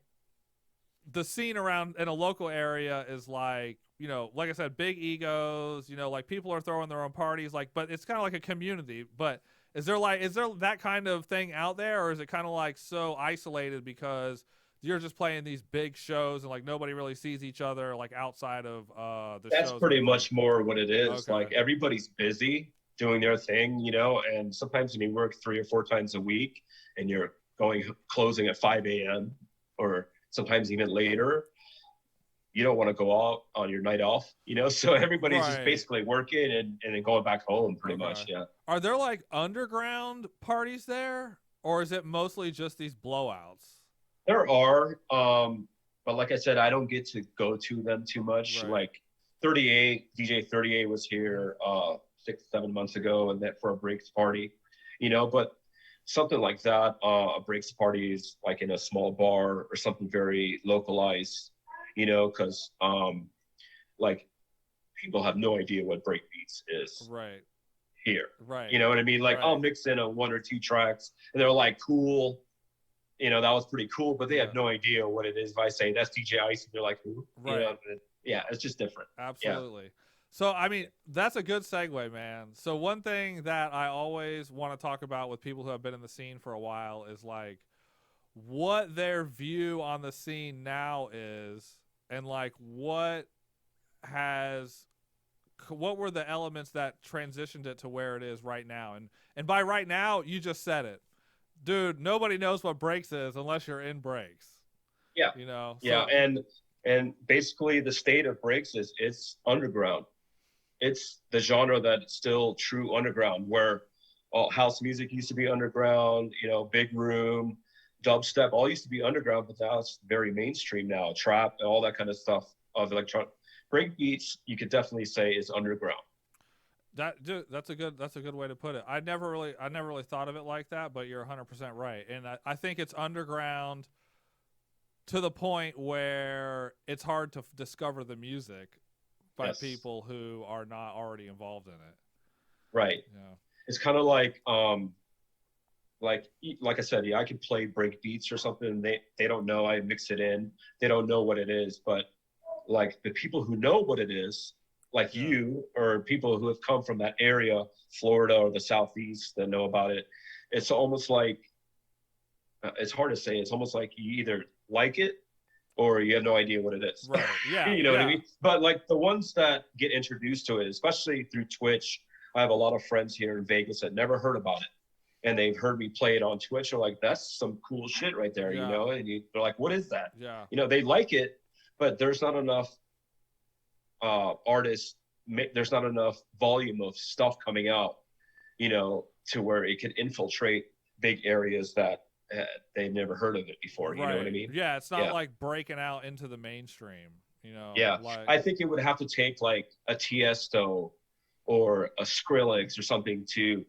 [SPEAKER 2] the scene around in a local area is like, you know, like I said, big egos, you know, like people are throwing their own parties, like, but it's kind of like a community. But is there that kind of thing out there, or is it kind of like so isolated because you're just playing these big shows and like nobody really sees each other like outside of the
[SPEAKER 3] That's
[SPEAKER 2] shows.
[SPEAKER 3] pretty much more what it is.
[SPEAKER 2] Okay.
[SPEAKER 3] Like everybody's busy doing their thing, you know, and sometimes when you work 3 or 4 times a week and you're closing at 5 a.m. or sometimes even later, you don't want to go out on your night off, you know? So everybody's just basically working and then going back home pretty much. Yeah.
[SPEAKER 2] Are there like underground parties there, or is it mostly just these blowouts?
[SPEAKER 3] There are, but like I said, I don't get to go to them too much.
[SPEAKER 2] Right.
[SPEAKER 3] Like DJ 38 was here 6-7 months ago, and that for a breaks party, you know. But something like that, a breaks party is like in a small bar or something very localized, you know, because like people have no idea what breakbeats is.
[SPEAKER 2] Right.
[SPEAKER 3] Here.
[SPEAKER 2] Right.
[SPEAKER 3] You know what I mean? Like I'll mix in a 1 or 2 tracks, and they're like, cool. You know, that was pretty cool, but they have no idea what it is. If I say that's DJ Ice, and they're like, who?
[SPEAKER 2] Right.
[SPEAKER 3] You know, yeah, it's just different.
[SPEAKER 2] Absolutely. Yeah. So, I mean, that's a good segue, man. So one thing that I always want to talk about with people who have been in the scene for a while is like what their view on the scene now is, and like what were the elements that transitioned it to where it is right now. And by right now, you just said it. Dude, nobody knows what breaks is unless you're in breaks.
[SPEAKER 3] Yeah.
[SPEAKER 2] You know? So,
[SPEAKER 3] yeah. And basically the state of breaks is it's underground. It's the genre that's still true underground, where house music used to be underground, you know, big room, dubstep, all used to be underground, but that's very mainstream now. Trap and all that kind of stuff of electronic break beats, you could definitely say is underground.
[SPEAKER 2] That's a good way to put it. I never really thought of it like that, but you're 100% right. And I think it's underground to the point where it's hard to discover the music by people who are not already involved in it.
[SPEAKER 3] Right.
[SPEAKER 2] Yeah.
[SPEAKER 3] It's kind of like I said, yeah, I could play break beats or something, and they don't know. I mix it in. They don't know what it is, but like the people who know what it is, like you or people who have come from that area, Florida or the Southeast, that know about it, it's almost like, it's hard to say. It's almost like you either like it or you have no idea what it is.
[SPEAKER 2] Right. Yeah.
[SPEAKER 3] You know what I mean? But like the ones that get introduced to it, especially through Twitch, I have a lot of friends here in Vegas that never heard about it. And they've heard me play it on Twitch. They're like, that's some cool shit right there, you know? And they're like, what is that?
[SPEAKER 2] Yeah.
[SPEAKER 3] You know, they like it, but there's not enough artists, there's not enough volume of stuff coming out, you know, to where it could infiltrate big areas that they've never heard of it before. You know what I mean?
[SPEAKER 2] Yeah, it's not like breaking out into the mainstream, you know?
[SPEAKER 3] Yeah,
[SPEAKER 2] like,
[SPEAKER 3] I think it would have to take like a Tiesto or a Skrillex or something to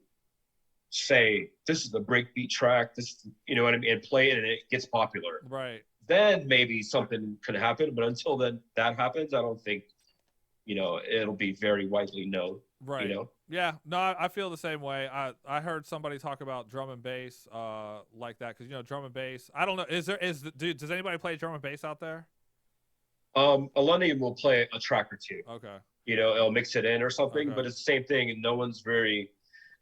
[SPEAKER 3] say, this is the breakbeat track, this, you know what I mean, and play it and it gets popular.
[SPEAKER 2] Right.
[SPEAKER 3] Then maybe something could happen, but until then that happens, I don't think, you know, it'll be very widely known.
[SPEAKER 2] Right.
[SPEAKER 3] You know?
[SPEAKER 2] Yeah. No, I feel the same way. I heard somebody talk about drum and bass like that, because, you know, drum and bass, I don't know, does anybody play drum and bass out there?
[SPEAKER 3] Alani will play a track or two.
[SPEAKER 2] Okay.
[SPEAKER 3] You know, it'll mix it in or something, but it's the same thing, and no one's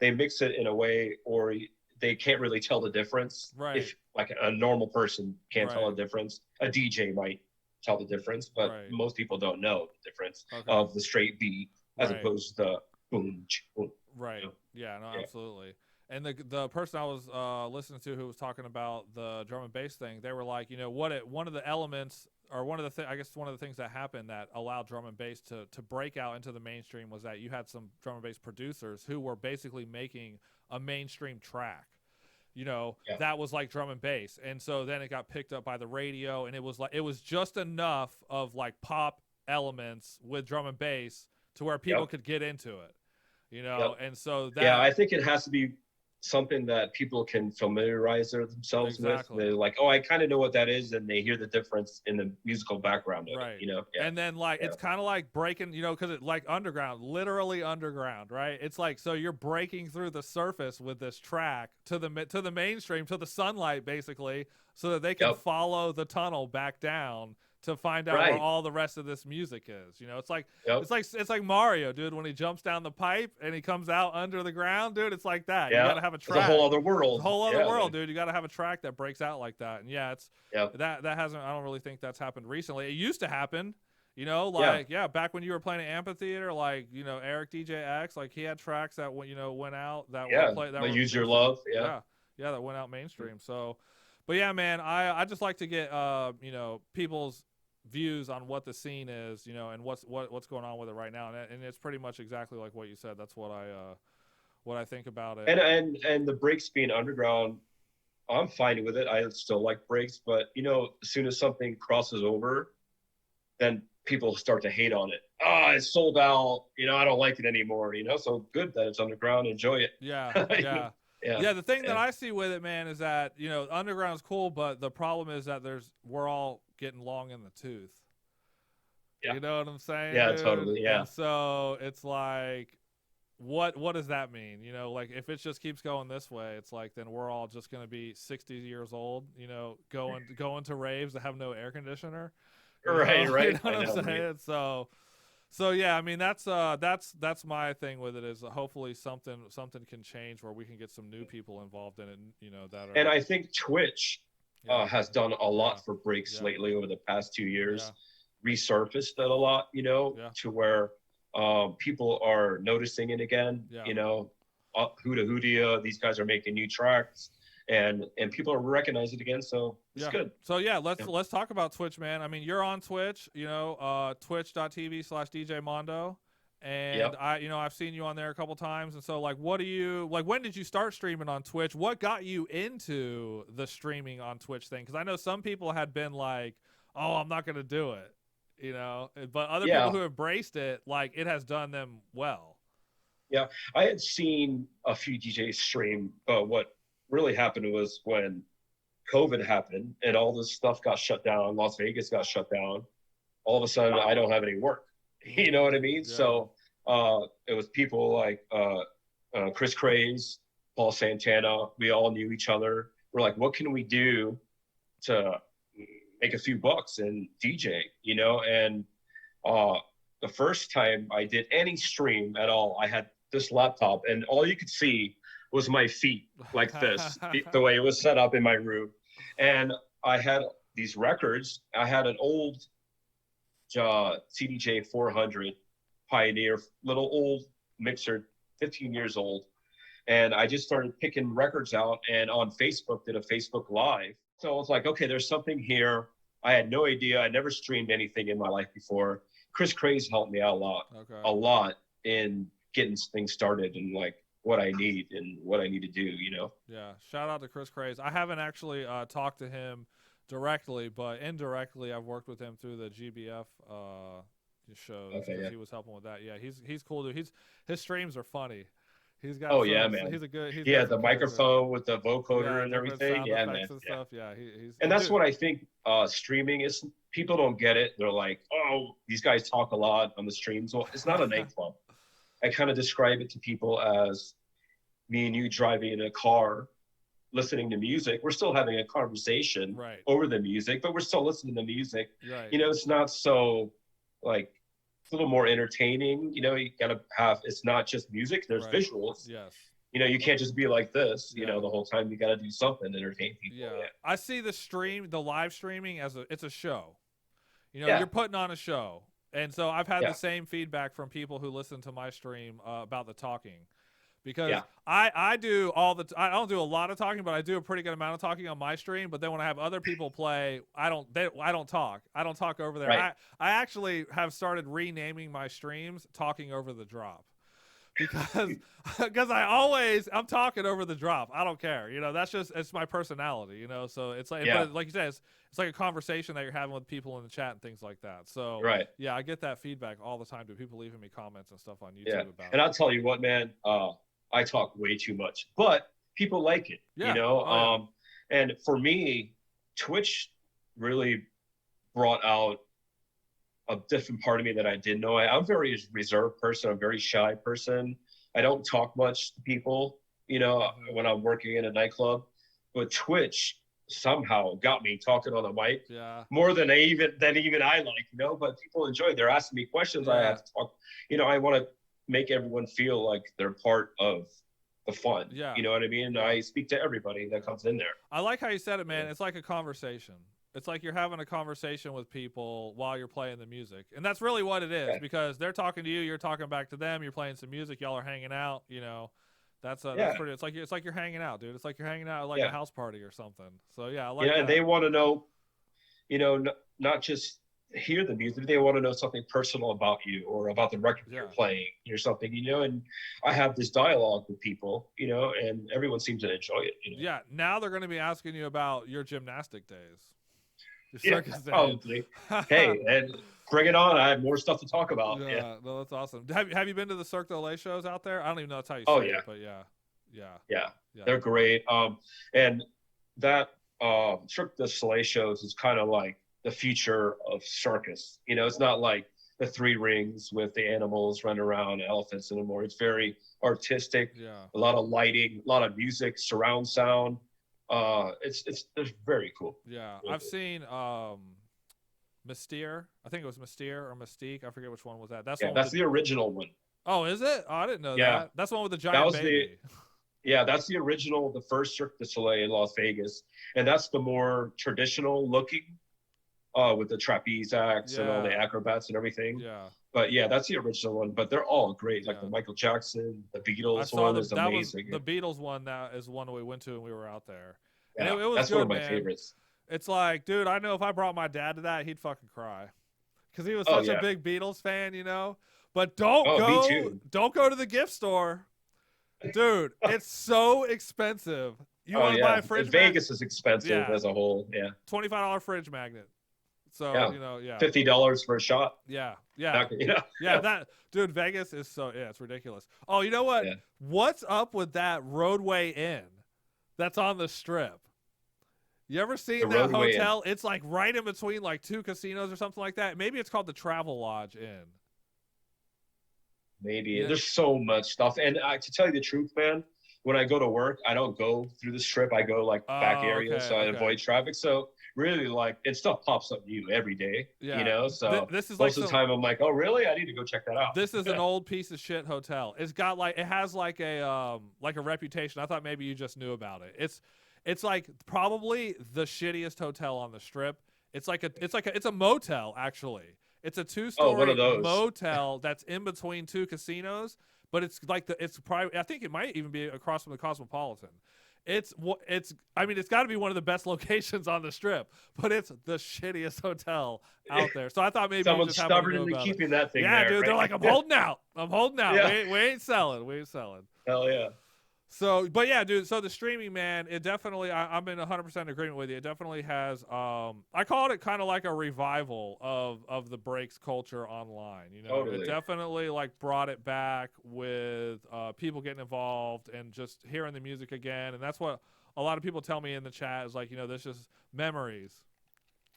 [SPEAKER 3] they mix it in a way, or they can't really tell the difference.
[SPEAKER 2] Right.
[SPEAKER 3] If like a normal person can't tell the difference, a DJ might tell the difference, but most people don't know the difference of the straight beat as opposed to boom, boom.
[SPEAKER 2] Right. You know? Yeah, no, absolutely. And the person I was listening to who was talking about the drum and bass thing, they were like, you know, one of the elements, or one of the things that happened that allowed drum and bass to break out into the mainstream was that you had some drum and bass producers who were basically making a mainstream track, you know, that was like drum and bass. And so then it got picked up by the radio, and it was just enough of like pop elements with drum and bass to where people could get into it, you know? And so that,
[SPEAKER 3] I think it has to be something that people can familiarize themselves with. They're like, oh, I kind of know what that is, and they hear the difference in the musical background of it, you know?
[SPEAKER 2] And then like it's kind of like breaking, you know, because it like underground, literally underground, right? It's like, so you're breaking through the surface with this track to the mainstream, to the sunlight, basically, so that they can follow the tunnel back down to find out where all the rest of this music is. You know, it's like it's like Mario, dude, when he jumps down the pipe and he comes out under the ground, dude. It's like that. You gotta have a track.
[SPEAKER 3] It's a whole other world.
[SPEAKER 2] It's a whole other world, dude. You gotta have a track that breaks out like that. And it's that hasn't. I don't really think that's happened recently. It used to happen. You know, like back when you were playing at Amphitheater, like Eric DJ X, like he had tracks that went out that were played. That were
[SPEAKER 3] Use Your Love.
[SPEAKER 2] That went out mainstream. So, but yeah, man, I just like to get people's views on what the scene is, and what's going on with it right now, and it's pretty much exactly like what you said. That's what I think about it.
[SPEAKER 3] And the breaks being underground, I'm fine with it. I still like breaks, but as soon as something crosses over, then people start to hate on it. It's sold out. I don't like it anymore. So good that it's underground. Enjoy it.
[SPEAKER 2] Yeah. The thing that I see with it, man, is that underground is cool, but the problem is that we're all getting long in the tooth. You know what I'm saying?
[SPEAKER 3] Yeah,
[SPEAKER 2] dude?
[SPEAKER 3] totally. Yeah.
[SPEAKER 2] And so it's like, what does that mean? Like if it just keeps going this way, it's like then we're all just gonna be 60 years old. Going to raves that have no air conditioner.
[SPEAKER 3] Right.
[SPEAKER 2] You know what I'm saying? Right? So yeah, I mean that's my thing with it is hopefully something can change where we can get some new people involved in it,
[SPEAKER 3] And I think Twitch has done a lot for breaks lately over the past 2 years, resurfaced it a lot, to where people are noticing it again. Huda Hoodia, these guys are making new tracks. And people are recognizing it again, so it's good.
[SPEAKER 2] So let's talk about Twitch, man. I mean, you're on Twitch, twitch.tv/DJ Mondo, and I've seen you on there a couple times. And so when did you start streaming on Twitch? What got you into the streaming on Twitch thing? Because I know some people had been like, "Oh, I'm not gonna do it," but other people who embraced it, like it has done them well.
[SPEAKER 3] Yeah, I had seen a few DJs stream, but what really happened was when COVID happened and all this stuff got shut down, Las Vegas got shut down, all of a sudden I don't have any work. You know what I mean? Yeah. So it was people like Chris Craze, Paul Santana. We all knew each other. We're like, what can we do to make a few bucks and DJ, And the first time I did any stream at all, I had this laptop and all you could see was my feet like this, the way it was set up in my room. And I had these records. I had an old CDJ 400 Pioneer, little old mixer, 15 years old. And I just started picking records out and on Facebook, did a Facebook Live. So I was like, okay, there's something here. I had no idea. I never streamed anything in my life before. Chris Craze helped me out a lot in getting things started and like what I need and what I need to do,
[SPEAKER 2] Yeah. Shout out to Chris Craze. I haven't actually talked to him directly, but indirectly I've worked with him through the GBF shows. Okay, he was helping with that. Yeah, he's cool dude. His streams are funny. He's got
[SPEAKER 3] man.
[SPEAKER 2] He's a good the
[SPEAKER 3] microphone with the vocoder and everything. Yeah, man.
[SPEAKER 2] And stuff. Yeah, he's
[SPEAKER 3] and that's what I think streaming is. People don't get it. They're like, oh, these guys talk a lot on the streams. Well, it's not a nightclub. I kind of describe it to people as me and you driving in a car, listening to music. We're still having a conversation over the music, but we're still listening to music.
[SPEAKER 2] Right.
[SPEAKER 3] It's not so like it's a little more entertaining. You gotta have. It's not just music. There's visuals.
[SPEAKER 2] Yes.
[SPEAKER 3] You can't just be like this. The whole time. You gotta do something to entertain people.
[SPEAKER 2] Yeah. I see the live streaming as it's a show. You're putting on a show. And so I've had the same feedback from people who listen to my stream about the talking, because I do I don't do a lot of talking, but I do a pretty good amount of talking on my stream. But then when I have other people play, I don't talk. I don't talk over there.
[SPEAKER 3] Right.
[SPEAKER 2] I actually have started renaming my streams "Talking Over the Drop," because I'm talking over the drop. I don't care. It's my personality. So it's like, but like you said, it's like a conversation that you're having with people in the chat and things like that. So I get that feedback all the time. Do people leaving me comments and stuff on YouTube about
[SPEAKER 3] and I'll tell you what, man, I talk way too much, but people like it, and for me, Twitch really brought out a different part of me that I didn't know. I'm a very reserved person. I'm a very shy person. I don't talk much to people, when I'm working in a nightclub. But Twitch somehow got me talking on a mic
[SPEAKER 2] Yeah.
[SPEAKER 3] more than even I like, you know. But people enjoy it. They're asking me questions. I
[SPEAKER 2] Yeah.
[SPEAKER 3] have to talk. You know, I want to make everyone feel like they're part of the fun.
[SPEAKER 2] Yeah.
[SPEAKER 3] You know what I mean? I speak to everybody that comes in there.
[SPEAKER 2] I like how you said it, man. It's like a conversation. It's like you're having a conversation with people while you're playing the music. And that's really what it is, because they're talking to you, you're talking back to them, you're playing some music, y'all are hanging out, you know. That's pretty, it's like you're hanging out, dude. It's like you're hanging out at like a house party or something. So yeah, I like that.
[SPEAKER 3] And they want to know, you know, not just hear the music, they want to know something personal about you or about the record you're playing or something, you know. And I have this dialogue with people, you know, and everyone seems to enjoy it, you know?
[SPEAKER 2] Yeah, now they're going to be asking you about your gymnastic days.
[SPEAKER 3] Yeah, probably. Hey, and bring it on. I have more stuff to talk about.
[SPEAKER 2] Yeah, no, that's awesome. Have you been to the Cirque du Soleil shows out there? I don't even know that's how you say it, but yeah,
[SPEAKER 3] they're great. And that Cirque du Soleil shows is kind of like the future of circus. You know, it's not like the 3 rings with the animals running around, elephants anymore. It's very artistic.
[SPEAKER 2] Yeah,
[SPEAKER 3] a lot of lighting, a lot of music, surround sound. It's very cool.
[SPEAKER 2] Yeah,
[SPEAKER 3] really
[SPEAKER 2] I've seen Mystere. I think it was Mystere or Mystique. I forget which one was that.
[SPEAKER 3] That's the original one.
[SPEAKER 2] Oh, is it? Oh, I didn't know that. That's the one with the giant baby.
[SPEAKER 3] That's the original, the first Cirque du Soleil in Las Vegas, and that's the more traditional looking, with the trapeze acts and all the acrobats and everything.
[SPEAKER 2] Yeah.
[SPEAKER 3] But yeah, that's the original one. But they're all great. Like the Michael Jackson, the Beatles one is amazing.
[SPEAKER 2] The Beatles one is one we went to and we were out there.
[SPEAKER 3] Yeah,
[SPEAKER 2] and it was
[SPEAKER 3] that's
[SPEAKER 2] good,
[SPEAKER 3] one of my
[SPEAKER 2] man.
[SPEAKER 3] favorites.
[SPEAKER 2] It's like, dude, I know if I brought my dad to that, he'd fucking cry, because he was such a big Beatles fan, you know. But don't go to the gift store, dude. It's so expensive. You want to buy a fridge?
[SPEAKER 3] Vegas is expensive as a whole. Yeah,
[SPEAKER 2] $25 fridge magnet. So you know,
[SPEAKER 3] $50 for a shot.
[SPEAKER 2] Yeah. That dude, Vegas is it's ridiculous. Oh, you know what?
[SPEAKER 3] Yeah.
[SPEAKER 2] What's up with that Roadway Inn that's on the Strip? You ever seen that hotel? It's like right in between like 2 casinos or something like that. Maybe it's called the Travel Lodge Inn.
[SPEAKER 3] Maybe there's so much stuff, and to tell you the truth, man, when I go to work, I don't go through the Strip. I go like back areas, so I avoid traffic. So really, like, it stuff pops up new every day, you know. So
[SPEAKER 2] this is
[SPEAKER 3] most of the time, I'm like, oh, really? I need to go check that out.
[SPEAKER 2] This is an old piece of shit hotel. It has like a reputation. I thought maybe you just knew about it. It's like probably the shittiest hotel on the Strip. It's a motel, actually. It's a 2-story motel that's in between 2 casinos, but it's like it's probably, I think it might even be across from the Cosmopolitan. It's got to be one of the best locations on the Strip, but it's the shittiest hotel out there. So I thought maybe
[SPEAKER 3] someone's stubbornly keeping that thing.
[SPEAKER 2] Yeah,
[SPEAKER 3] there,
[SPEAKER 2] dude,
[SPEAKER 3] right?
[SPEAKER 2] they're like, I'm holding out.
[SPEAKER 3] Yeah.
[SPEAKER 2] We ain't selling.
[SPEAKER 3] Hell yeah.
[SPEAKER 2] So, but yeah, dude. So the streaming, man, it definitely. I'm in 100% agreement with you. It definitely has. I called it kind of like a revival of the breaks culture online. You know,
[SPEAKER 3] totally.
[SPEAKER 2] It definitely like brought it back with people getting involved and just hearing the music again. And that's what a lot of people tell me in the chat is like, you know, there's just memories.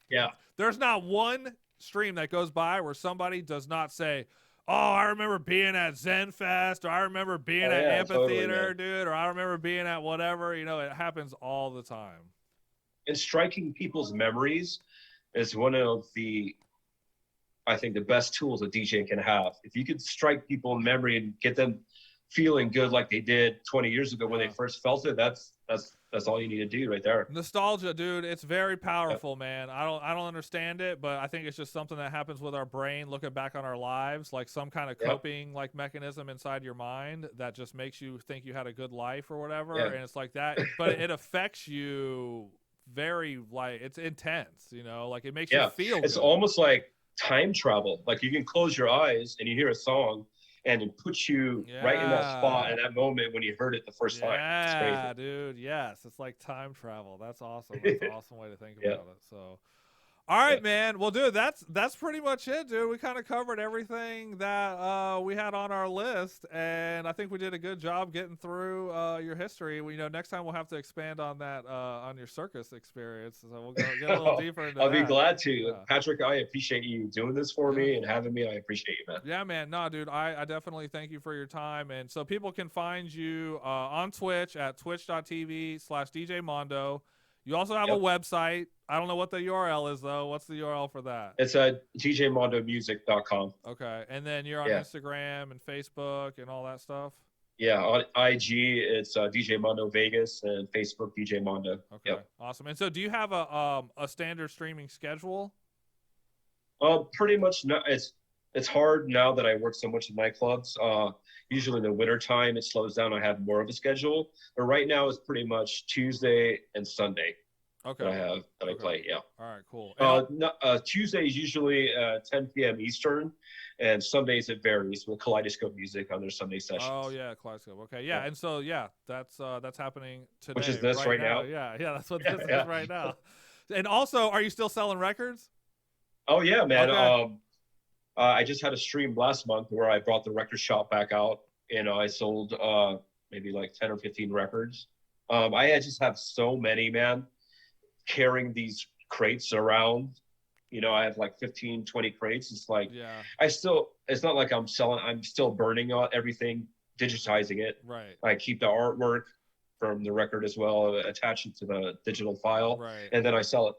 [SPEAKER 3] Yeah.
[SPEAKER 2] There's not one stream that goes by where somebody does not say, oh, I remember being at Zen Fest, or I remember being at Amphitheater, dude, or I remember being at whatever. You know, it happens all the time.
[SPEAKER 3] And striking people's memories is one of I think, the best tools a DJ can have. If you could strike people in memory and get them feeling good like they did 20 years ago when they first felt it, that's all you need to do right there.
[SPEAKER 2] Nostalgia, dude, it's very powerful, man. I don't understand it, but I think it's just something that happens with our brain looking back on our lives, like some kind of coping like mechanism inside your mind that just makes you think you had a good life or whatever. And it's like that, but it affects you very, like, it's intense, you know, like it makes you feel
[SPEAKER 3] it's
[SPEAKER 2] good.
[SPEAKER 3] Almost like time travel. Like you can close your eyes and you hear a song and it puts you right in that spot in that moment when you heard it the first time.
[SPEAKER 2] Yeah, dude. Yes. It's like time travel. That's awesome. That's an awesome way to think about it. So, all right, man. Well, dude, that's pretty much it, dude. We kind of covered everything that we had on our list, and I think we did a good job getting through your history. You know, next time we'll have to expand on that on your circus experience. So we'll get a little deeper into that.
[SPEAKER 3] I'll be glad to. Patrick, I appreciate you doing this for me and having me. I appreciate you, man.
[SPEAKER 2] Yeah, man. No, dude, I definitely thank you for your time. And so people can find you on Twitch at twitch.tv/DJ Mondo. You also have a
[SPEAKER 3] Yep.
[SPEAKER 2] website. I don't know what the URL is though. What's the URL for that?
[SPEAKER 3] It's djmondomusic.com.
[SPEAKER 2] Okay, and then you're on
[SPEAKER 3] Yeah.
[SPEAKER 2] Instagram and Facebook and all that stuff.
[SPEAKER 3] Yeah, on IG it's DJ Mondo Vegas, and Facebook DJ Mondo.
[SPEAKER 2] Okay,
[SPEAKER 3] Yep.
[SPEAKER 2] awesome. And so, do you have a standard streaming schedule?
[SPEAKER 3] Pretty much not. It's hard now that I work so much in nightclubs. Usually in the winter time it slows down. I have more of a schedule, but right now it's pretty much Tuesday and Sunday
[SPEAKER 2] Okay.
[SPEAKER 3] that I play. Yeah.
[SPEAKER 2] All right, cool.
[SPEAKER 3] Tuesday is usually 10 p.m. Eastern, and Sundays it varies with Kaleidoscope Music on their Sunday sessions.
[SPEAKER 2] Oh yeah, Kaleidoscope. Okay, yeah, and so that's happening today.
[SPEAKER 3] Which is this right now.
[SPEAKER 2] Yeah, that's what this is right now. And also, are you still selling records?
[SPEAKER 3] Oh yeah, man.
[SPEAKER 2] Okay.
[SPEAKER 3] I just had a stream last month where I brought the record shop back out, and I sold maybe like 10 or 15 records. I just have so many, man, carrying these crates around. I have like 15, 20 crates. It's like,
[SPEAKER 2] Yeah.
[SPEAKER 3] it's not like I'm selling, I'm still burning everything, digitizing it.
[SPEAKER 2] Right.
[SPEAKER 3] I keep the artwork from the record as well, attach it to the digital file,
[SPEAKER 2] Right.
[SPEAKER 3] and then I sell it.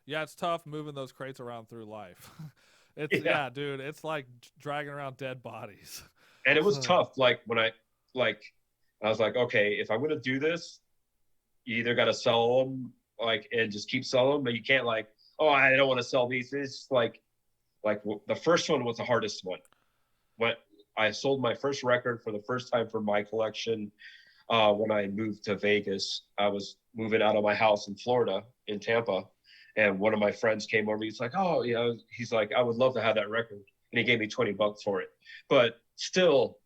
[SPEAKER 2] Yeah, it's tough moving those crates around through life. Yeah, dude, it's like dragging around dead bodies.
[SPEAKER 3] And it was tough. Like when I was like, okay, if I'm gonna do this, you either got to sell them and just keep selling them, but you can't I don't want to sell these. It's like the first one was the hardest one. When I sold my first record for the first time for my collection, when I moved to Vegas, I was moving out of my house in Florida, in Tampa. And one of my friends came over. He's like, oh, he's like, I would love to have that record. And he gave me $20 for it. But still,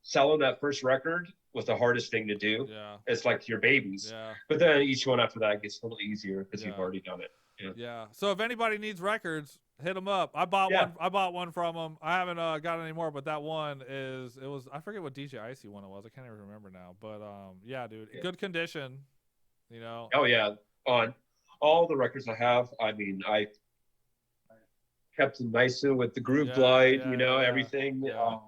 [SPEAKER 3] selling that first record was the hardest thing to do.
[SPEAKER 2] Yeah.
[SPEAKER 3] It's like your babies.
[SPEAKER 2] Yeah.
[SPEAKER 3] But then each one after that gets a little easier because you've already done it.
[SPEAKER 2] Yeah. So if anybody needs records, hit them up. I bought one from them. I haven't got any more, but that one I forget what DJ Icy one it was. I can't even remember now. But yeah, dude, good condition.
[SPEAKER 3] Oh yeah. On all the records I have, I mean, I kept them nice with the groove glide, everything.
[SPEAKER 2] Yeah.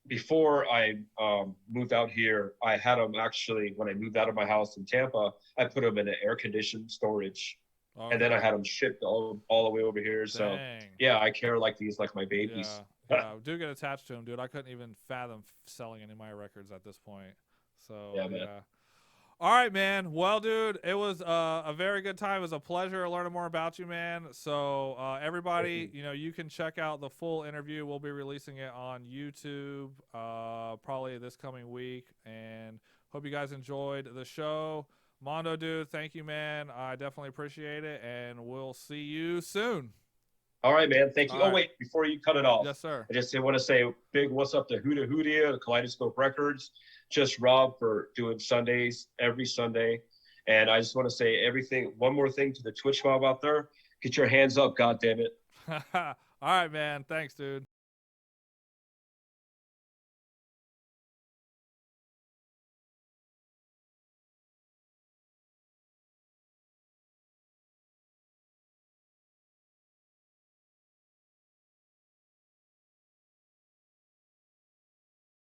[SPEAKER 3] Before I moved out here, I had them actually, when I moved out of my house in Tampa, I put them in an air conditioned storage. Okay. And then I had them shipped all the way over here. Dang. So yeah, I care like these, like my babies.
[SPEAKER 2] Yeah, do get attached to them, dude. I couldn't even fathom selling any of my records at this point. So yeah. Man. All right, man. Well, dude, it was a very good time. It was a pleasure learning more about you, man. So everybody, you can check out the full interview. We'll be releasing it on YouTube probably this coming week. And hope you guys enjoyed the show. Mondo, dude, thank you, man. I definitely appreciate it. And we'll see you soon.
[SPEAKER 3] All right, man. Thank you. All right. Wait, before you cut it off.
[SPEAKER 2] Yes, sir.
[SPEAKER 3] I just want to say big what's up to Huda Hoodia, Kaleidoscope Records, just Rob for doing Sundays every Sunday. And I just want to say one more thing to the Twitch mob out there. Get your hands up, goddammit.
[SPEAKER 2] All right, man. Thanks, dude.